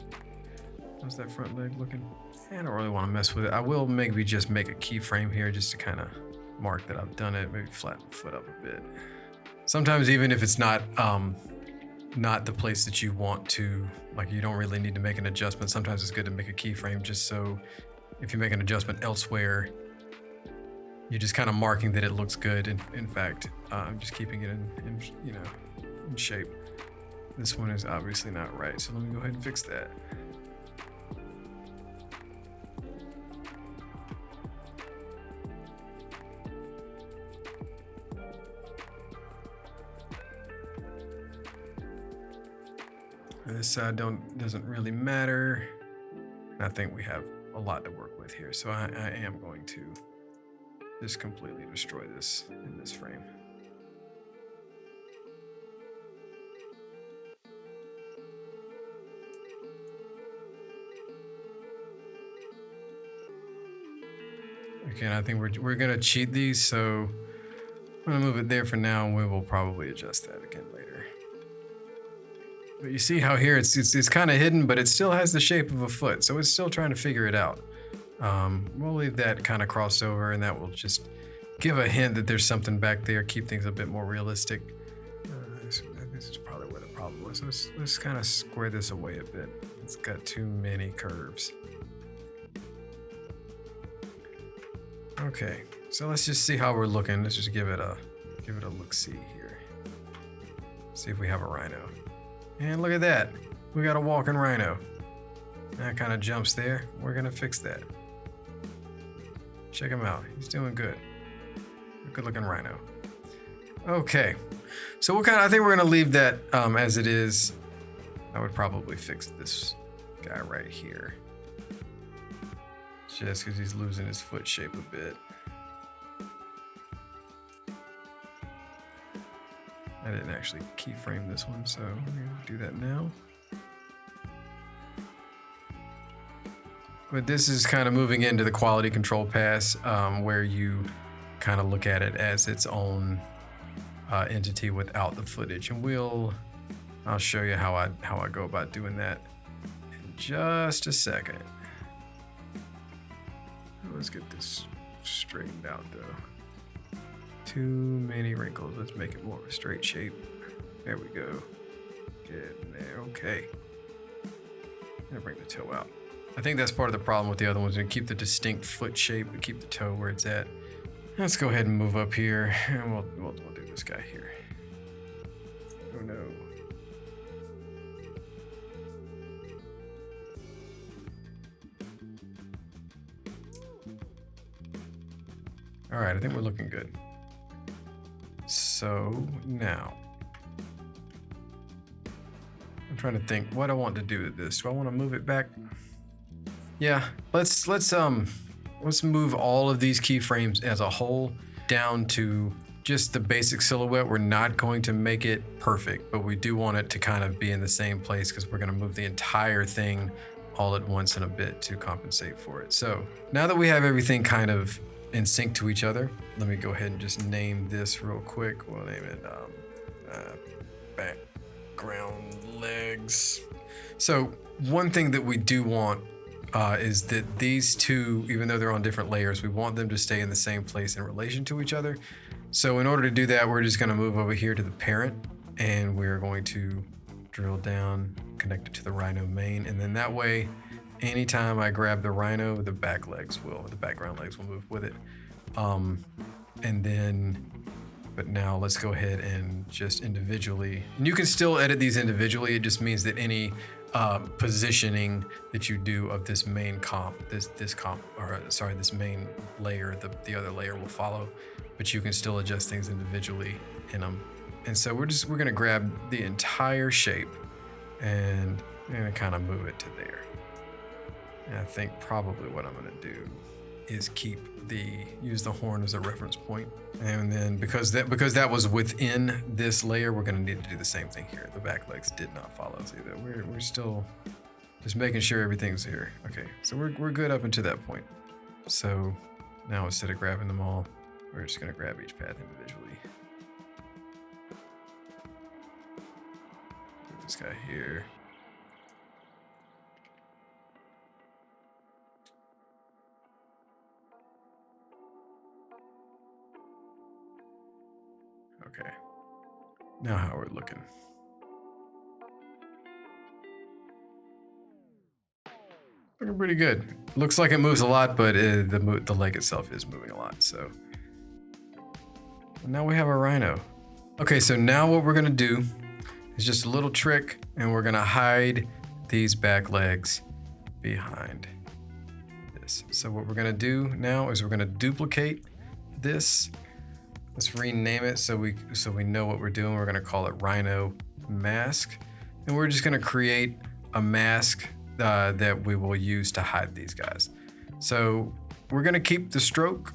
How's that front leg looking? I don't really want to mess with it. I will maybe just make a keyframe here just to kind of mark that I've done it, maybe flatten the foot up a bit. Sometimes even if it's not the place that you want to, like you don't really need to make an adjustment. Sometimes it's good to make a keyframe just so if you make an adjustment elsewhere, you're just kind of marking that it looks good. In fact, I'm just keeping it in shape. This one is obviously not right, so let me go ahead and fix that. This side doesn't really matter. I think we have a lot to work with here, so I am going to just completely destroy this in this frame. Again, I think we're gonna cheat these, so I'm gonna move it there for now, and we will probably adjust that again later. But you see how here it's kind of hidden, but it still has the shape of a foot, so it's still trying to figure it out. We'll leave that kind of crossed over, and that will just give a hint that there's something back there, keep things a bit more realistic. This is probably where the problem was. Let's kind of square this away a bit. It's got too many curves. Okay, So let's just see how we're looking. Let's just give it a look-see here. See if we have a rhino. And look at that. We got a walking rhino. That kind of jumps there. We're gonna fix that. Check him out. He's doing good. Good looking rhino. Okay. So I think we're gonna leave that as it is. I would probably fix this guy right here. Just because he's losing his foot shape a bit. I didn't actually keyframe this one, so I'm gonna do that now. But this is kind of moving into the quality control pass, where you kind of look at it as its own entity without the footage. And I'll show you how I go about doing that in just a second. Let's get this straightened out though. Too many wrinkles. Let's make it more of a straight shape. There we go. Get in there. Okay. And bring the toe out. I think that's part of the problem with the other ones. We keep the distinct foot shape, but keep the toe where it's at. Let's go ahead and move up here, and we'll do this guy here. Oh no. All right, I think we're looking good. So now, I'm trying to think what I want to do with this. Do I want to move it back? Yeah, let's move all of these keyframes as a whole down to just the basic silhouette. We're not going to make it perfect, but we do want it to kind of be in the same place because we're going to move the entire thing all at once in a bit to compensate for it. So now that we have everything kind of in sync to each other, let me go ahead and just name this real quick. We'll name it background legs. So one thing that we do want is that these two, even though they're on different layers, we want them to stay in the same place in relation to each other. So in order to do that, we're just going to move over here to the parent, and we're going to drill down, connect it to the rhino main, and then that way, anytime I grab the rhino, the background legs will move with it. But now let's go ahead and just individually, and you can still edit these individually. It just means that any positioning that you do of this main this main layer, the other layer will follow, but you can still adjust things individually in them. And so we're gonna grab the entire shape and I'm gonna kind of move it to there. And I think probably what I'm gonna do is use the horn as a reference point. And then because that was within this layer, we're gonna need to do the same thing here. The back legs did not follow. See that we're still just making sure everything's here. Okay, so we're good up until that point. So now instead of grabbing them all, we're just gonna grab each path individually. Do this guy here. Okay, now how we're looking. Looking pretty good. Looks like it moves a lot, but the leg itself is moving a lot, so. And now we have a rhino. Okay, so now what we're gonna do is just a little trick, and we're gonna hide these back legs behind this. So what we're gonna do now is we're gonna duplicate this. Let's rename it so we know what we're doing. We're gonna call it Rhino Mask. And we're just gonna create a mask that we will use to hide these guys. So we're gonna keep the stroke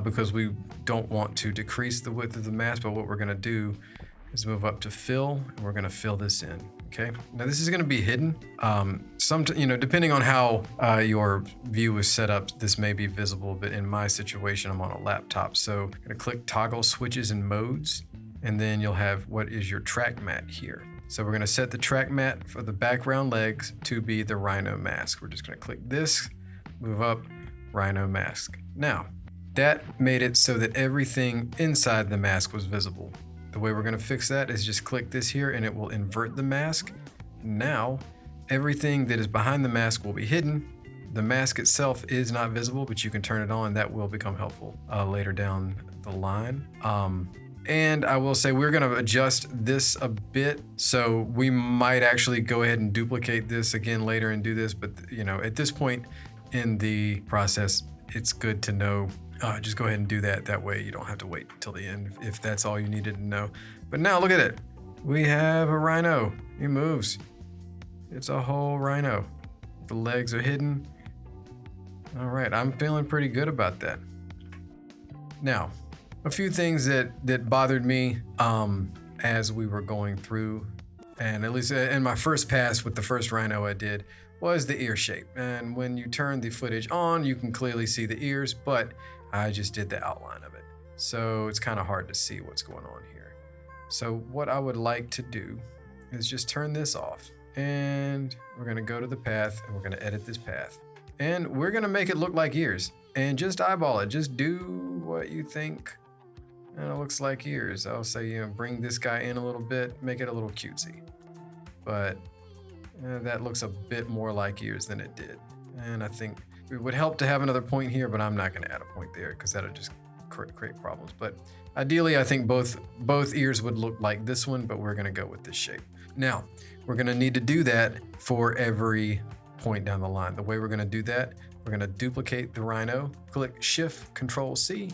because we don't want to decrease the width of the mask, but what we're gonna do is move up to fill, and we're gonna fill this in, okay? Now this is gonna be hidden. Depending on how your view is set up, this may be visible, but in my situation, I'm on a laptop. So I'm gonna click toggle switches and modes, and then you'll have what is your track mat here. So we're gonna set the track mat for the background legs to be the rhino mask. We're just gonna click this, move up, rhino mask. Now, that made it so that everything inside the mask was visible. The way we're gonna fix that is just click this here and it will invert the mask. Now, everything that is behind the mask will be hidden, The mask itself is not visible, but you can turn it on. That will become helpful later down the line. And I will say we're gonna adjust this a bit. So we might actually go ahead and duplicate this again later and do this. But you know, at this point in the process, it's good to know, just go ahead and do that. That way you don't have to wait till the end if that's all you needed to know. But now look at it. We have a rhino. He moves. It's a whole rhino. The legs are hidden. All right, I'm feeling pretty good about that. Now, a few things that bothered me as we were going through, and at least in my first pass with the first rhino I did, was the ear shape. And when you turn the footage on, you can clearly see the ears, but I just did the outline of it. So it's kind of hard to see what's going on here. So what I would like to do is just turn this off. And we're gonna go to the path and we're gonna edit this path. And we're gonna make it look like ears. And just eyeball it, just do what you think it looks like ears. I'll say, you know, bring this guy in a little bit, make it a little cutesy. But that looks a bit more like ears than it did. And I think it would help to have another point here, but I'm not gonna add a point there because that'll just create problems. But ideally, I think both ears would look like this one, but we're gonna go with this shape. Now, we're gonna need to do that for every point down the line. The way we're gonna do that, we're gonna duplicate the rhino, click Shift, Control C.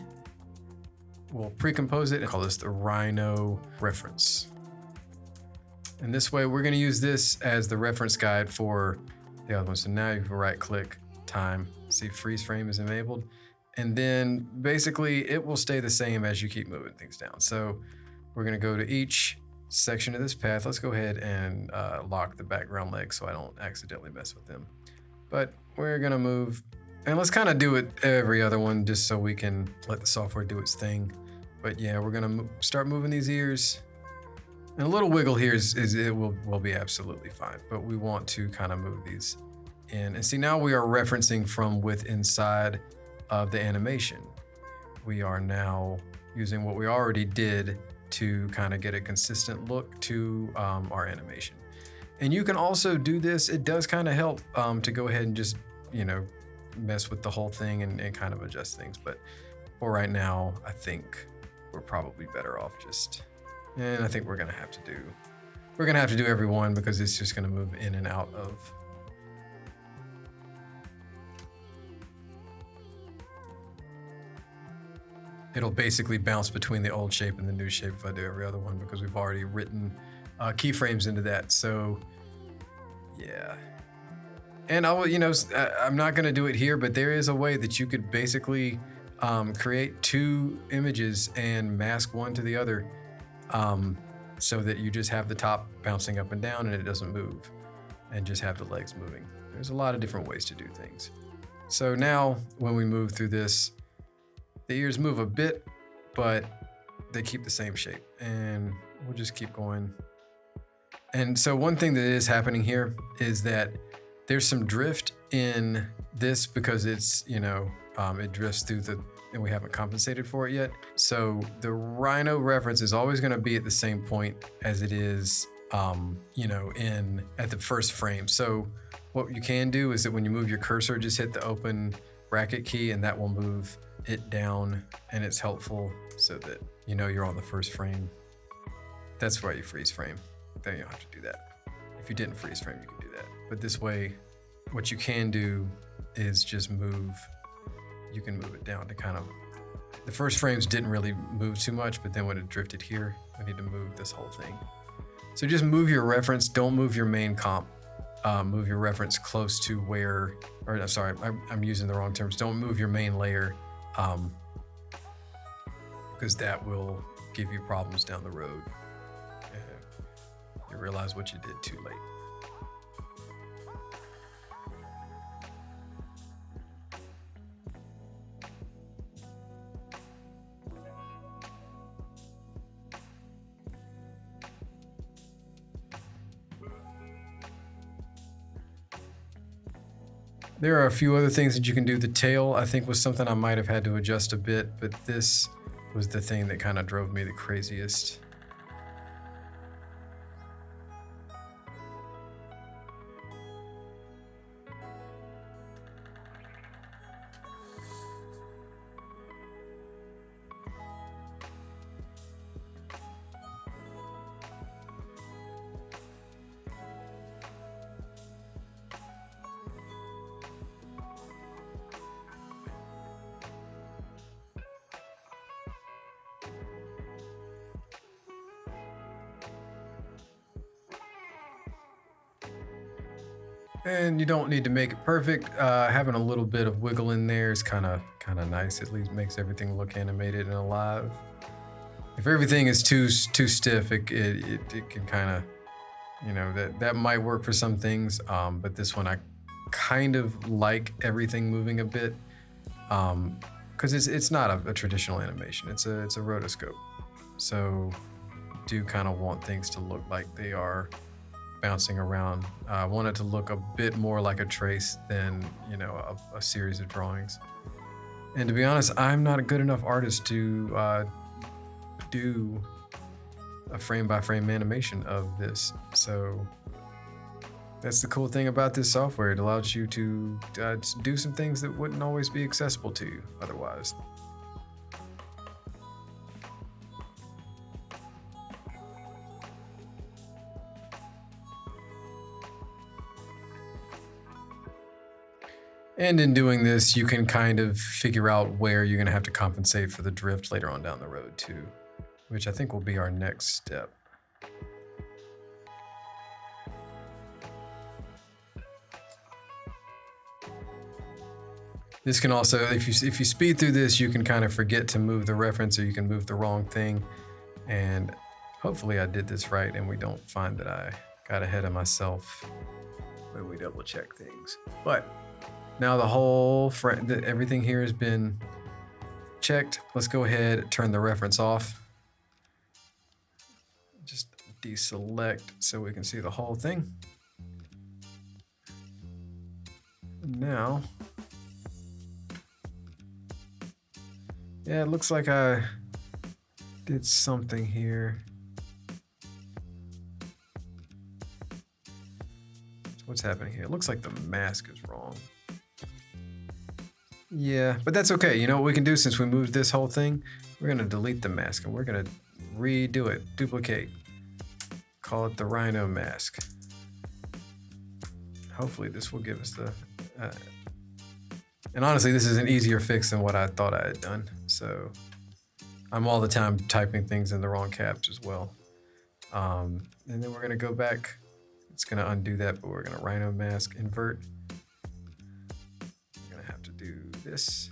We'll pre-compose it and call this the rhino reference. And this way, we're gonna use this as the reference guide for the other one. So now you can right click, time, see freeze frame is enabled. And then basically it will stay the same as you keep moving things down. So we're gonna go to each section of this path. Let's go ahead and lock the background legs so I don't accidentally mess with them. But we're gonna move, and let's kind of do it every other one just so we can let the software do its thing. But yeah, we're gonna start moving these ears. And a little wiggle here will be absolutely fine, but we want to kind of move these in. And see, now we are referencing from within inside of the animation. We are now using what we already did to kind of get a consistent look to our animation. And you can also do this. It does kind of help to go ahead and just, you know, mess with the whole thing and kind of adjust things. But for right now, I think we're probably better off just, and I think we're gonna have to do every one because it's just gonna move in and out of. It'll basically bounce between the old shape and the new shape if I do every other one because we've already written keyframes into that. So yeah. And I will, you know, I'm not gonna do it here, but there is a way that you could basically create two images and mask one to the other so that you just have the top bouncing up and down and it doesn't move and just have the legs moving. There's a lot of different ways to do things. So now when we move through this, the ears move a bit, but they keep the same shape and we'll just keep going. And so one thing that is happening here is that there's some drift in this because it's, you know, it drifts through and we haven't compensated for it yet. So the rhino reference is always gonna be at the same point as it is, you know, at the first frame. So what you can do is that when you move your cursor, just hit the open bracket key and that will move it down, and it's helpful so that you know you're on the first frame. That's why you freeze frame. Then you don't have to do that. If you didn't freeze frame, you can do that. But this way, what you can do is just move. You can move it down to kind of, the first frames didn't really move too much, but then when it drifted here, I need to move this whole thing. So just move your reference, don't move your main comp. Move your reference close to where, or sorry, I'm using the wrong terms. Don't move your main layer because that will give you problems down the road. You realize what you did too late. There are a few other things that you can do. The tail, I think, was something I might have had to adjust a bit, but this was the thing that kind of drove me the craziest. And you don't need to make it perfect. Having a little bit of wiggle in there is kind of nice. At least makes everything look animated and alive. If everything is too stiff, it can kind of, you know, that might work for some things. But this one I kind of like everything moving a bit, because it's not a traditional animation. It's a rotoscope, so do kind of want things to look like they are bouncing around. I want it to look a bit more like a trace than, you know, a series of drawings. And to be honest, I'm not a good enough artist to do a frame-by-frame animation of this. So that's the cool thing about this software. It allows you to do some things that wouldn't always be accessible to you otherwise. And in doing this, you can kind of figure out where you're going to have to compensate for the drift later on down the road too, which I think will be our next step. This can also, if you speed through this, you can kind of forget to move the reference, or you can move the wrong thing. And hopefully I did this right and we don't find that I got ahead of myself when we double check things. But now the whole everything here has been checked. Let's go ahead, turn the reference off. Just deselect so we can see the whole thing. Now, yeah, it looks like I did something here. So what's happening here? It looks like the mask is wrong. Yeah, but that's okay. You know what we can do since we moved this whole thing? We're gonna delete the mask and we're gonna redo it, duplicate. Call it the rhino mask. Hopefully this will give us the, and honestly, this is an easier fix than what I thought I had done. So I'm all the time typing things in the wrong caps as well. And then we're gonna go back. It's gonna undo that, but we're gonna rhino mask, invert. We're gonna have to do this,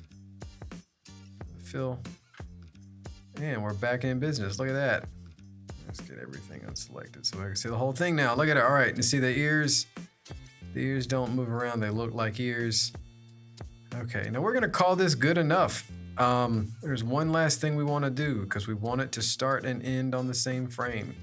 fill, and we're back in business. Look at that. Let's get everything unselected so I can see the whole thing now. Look at it. All right, you see the ears? The ears don't move around. They look like ears. Okay, now we're gonna call this good enough. There's one last thing we want to do because we want it to start and end on the same frame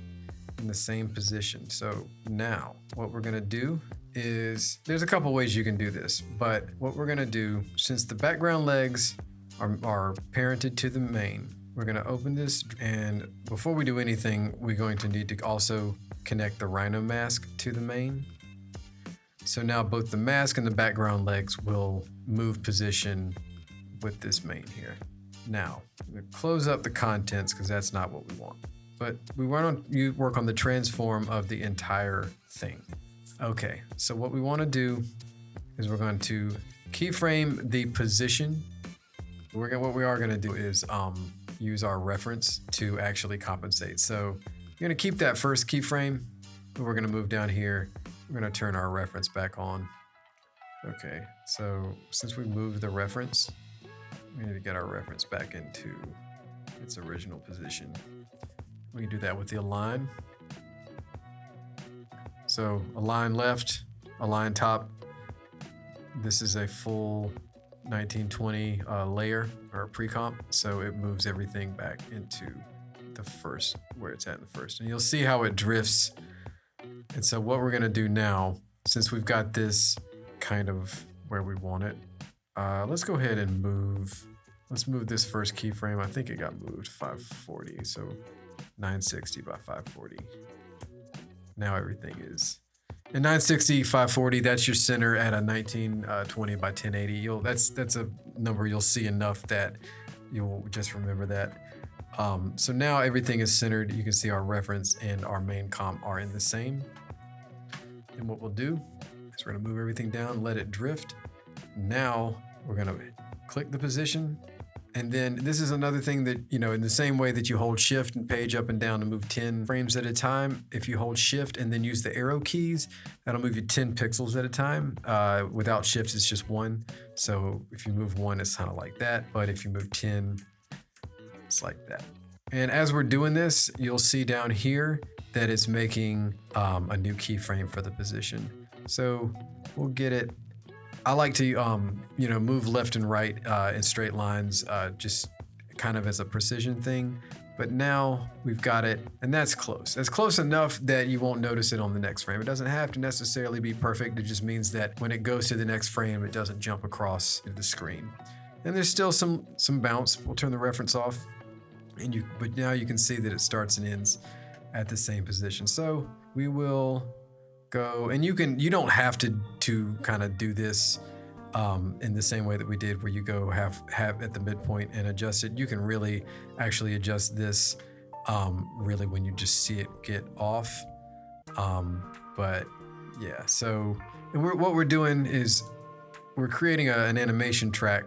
in the same position. So now what we're gonna do is, there's a couple ways you can do this, but what we're gonna do, since the background legs are parented to the main, we're gonna open this, and before we do anything, we're going to need to also connect the rhino mask to the main. So now both the mask and the background legs will move position with this main here. Now, I'm gonna close up the contents because that's not what we want. But we want to work on the transform of the entire thing. Okay, so what we want to do is we're going to keyframe the position. What we are going to do is use our reference to actually compensate. So you're going to keep that first keyframe, but we're going to move down here. We're going to turn our reference back on. Okay, so since we moved the reference, we need to get our reference back into its original position. We can do that with the align. So align left, align top. This is a full 1920 layer or pre-comp, so it moves everything back into the first, where it's at in the first. And you'll see how it drifts. And so what we're gonna do now, since we've got this kind of where we want it, let's go ahead and let's move this first keyframe. I think it got moved 540, so 960 by 540. Now everything is, and 960, 540, that's your center at a 1920 by 1080. That's a number you'll see enough that you'll just remember that. So now everything is centered. You can see our reference and our main comp are in the same. And what we'll do is we're gonna move everything down, let it drift. Now we're gonna click the position, And then this is another thing that, in the same way that you hold shift and page up and down to move 10 frames at a time, if you hold shift and then use the arrow keys, that'll move you 10 pixels at a time. Without shift, it's just 1. So if you move 1, it's kind of like that. But if you move 10, it's like that. And as we're doing this, you'll see down here that it's making a new keyframe for the position. So we'll get it. I like to, move left and right in straight lines, just kind of as a precision thing. But now we've got it, and that's close. That's close enough that you won't notice it on the next frame. It doesn't have to necessarily be perfect. It just means that when it goes to the next frame, it doesn't jump across the screen. And there's still some bounce. We'll turn the reference off, but now you can see that it starts and ends at the same position. So we will go, and you don't have to kind of do this in the same way that we did, where you go have at the midpoint and adjust it. You can really actually adjust this really when you just see it get off. But yeah, so what we're doing is we're creating an animation track,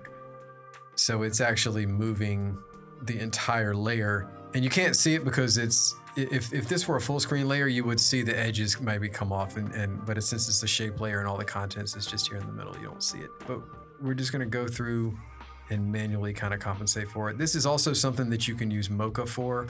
so it's actually moving the entire layer, and you can't see it because if this were a full screen layer, you would see the edges maybe come off, but since it's a shape layer and all the contents is just here in the middle, you don't see it. But we're just gonna go through and manually kind of compensate for it. This is also something that you can use Mocha for.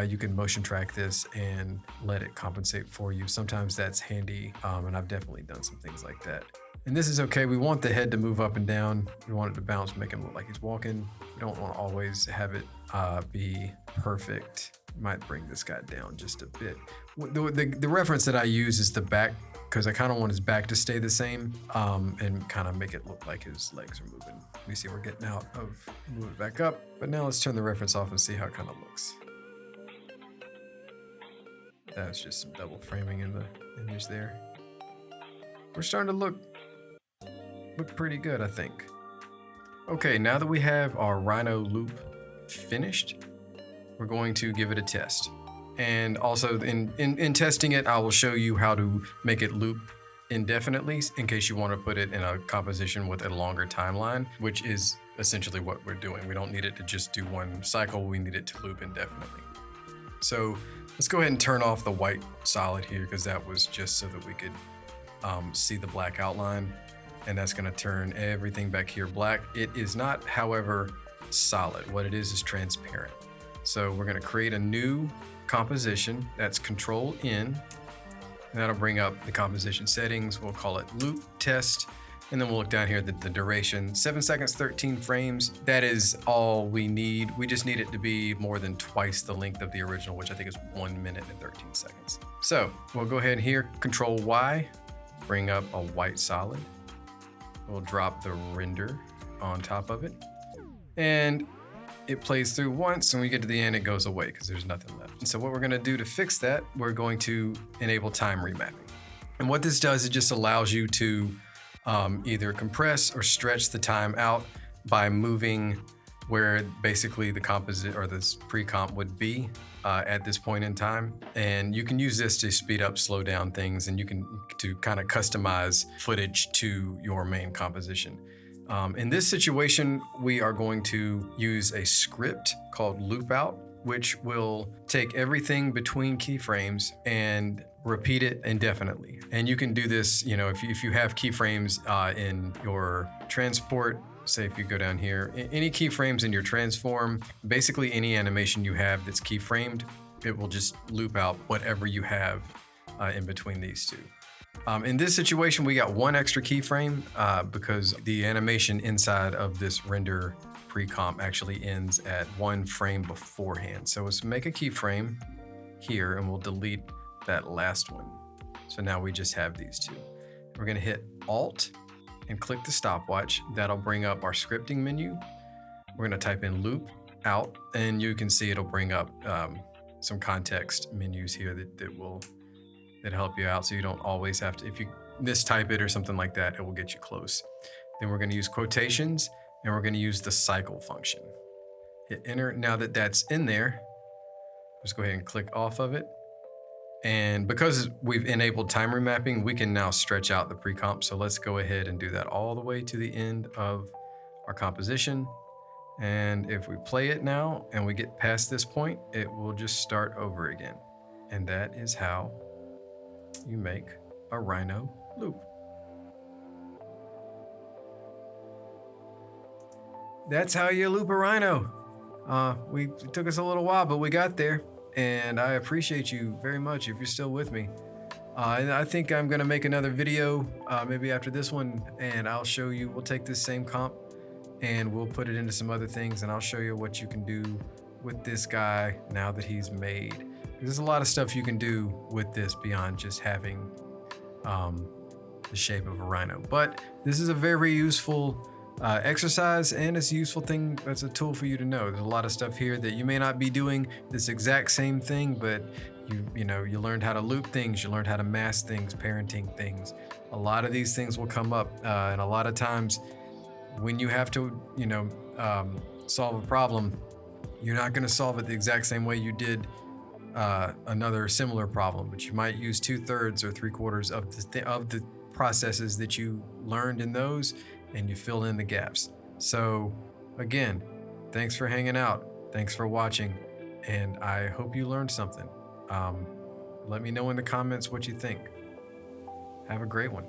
You can motion track this and let it compensate for you. Sometimes that's handy, and I've definitely done some things like that. And this is okay. We want the head to move up and down. We want it to bounce, make him look like he's walking. We don't want to always have it be perfect. Might bring this guy down just a bit. The reference that I use is the back, because I kind of want his back to stay the same and kind of make it look like his legs are moving. You see we're getting out of, move it back up. But now let's turn the reference off and see how it kind of looks. That's just some double framing in the image there. We're starting to look pretty good, I think. Okay, now that we have our Rhino loop finished, we're going to give it a test. And also in testing it, I will show you how to make it loop indefinitely in case you want to put it in a composition with a longer timeline, which is essentially what we're doing. We don't need it to just do one cycle, we need it to loop indefinitely. So let's go ahead and turn off the white solid here, because that was just so that we could see the black outline. And that's going to turn everything back here black. It is not, however, solid. What it is transparent. So we're going to create a new composition. That's Control N, and that'll bring up the composition settings. We'll call it loop test, and then we'll look down here at the duration, 7 seconds, 13 frames. That is all we need. We just need it to be more than twice the length of the original, which I think is 1 minute and 13 seconds. So we'll go ahead here, Control Y, bring up a white solid. We'll drop the render on top of it, and it plays through once, and when we get to the end, it goes away because there's nothing left. And so what we're going to do to fix that, we're going to enable time remapping. And what this does, it just allows you to either compress or stretch the time out by moving where basically the composite or this pre-comp would be at this point in time. And you can use this to speed up, slow down things, and you can to kind of customize footage to your main composition. In this situation, we are going to use a script called loop out, which will take everything between keyframes and repeat it indefinitely. And you can do this, if you have keyframes in your transport. Say if you go down here, any keyframes in your transform, basically any animation you have that's keyframed, it will just loop out whatever you have in between these two. In this situation, we got one extra keyframe because the animation inside of this render pre-comp actually ends at 1 frame beforehand. So let's make a keyframe here and we'll delete that last one. So now we just have these two. We're gonna hit Alt and click the stopwatch. That'll bring up our scripting menu. We're gonna type in loop out, and you can see it'll bring up some context menus here that help you out, so you don't always have to, if you mistype it or something like that, it will get you close. Then we're gonna use quotations, and we're gonna use the cycle function. Hit enter. Now that that's in there, just go ahead and click off of it. And because we've enabled time remapping, we can now stretch out the pre-comp. So let's go ahead and do that all the way to the end of our composition. And if we play it now and we get past this point, it will just start over again. And that is how you make a rhino loop. That's how you loop a rhino. It took us a little while, but we got there. And I appreciate you very much if you're still with me. And I think I'm gonna make another video, maybe after this one, and I'll show you, we'll take this same comp and we'll put it into some other things, and I'll show you what you can do with this guy now that he's made. There's a lot of stuff you can do with this beyond just having the shape of a rhino. But this is a very useful exercise, and it's a useful thing. That's a tool for you to know. There's a lot of stuff here that you may not be doing this exact same thing, but you learned how to loop things, you learned how to mask things, parenting things. A lot of these things will come up, and a lot of times when you have to solve a problem, you're not going to solve it the exact same way you did another similar problem, but you might use 2/3 or 3/4 of the processes that you learned in those, and you fill in the gaps. So again, thanks for hanging out, thanks for watching, and I hope you learned something. Let me know in the comments what you think. Have a great one.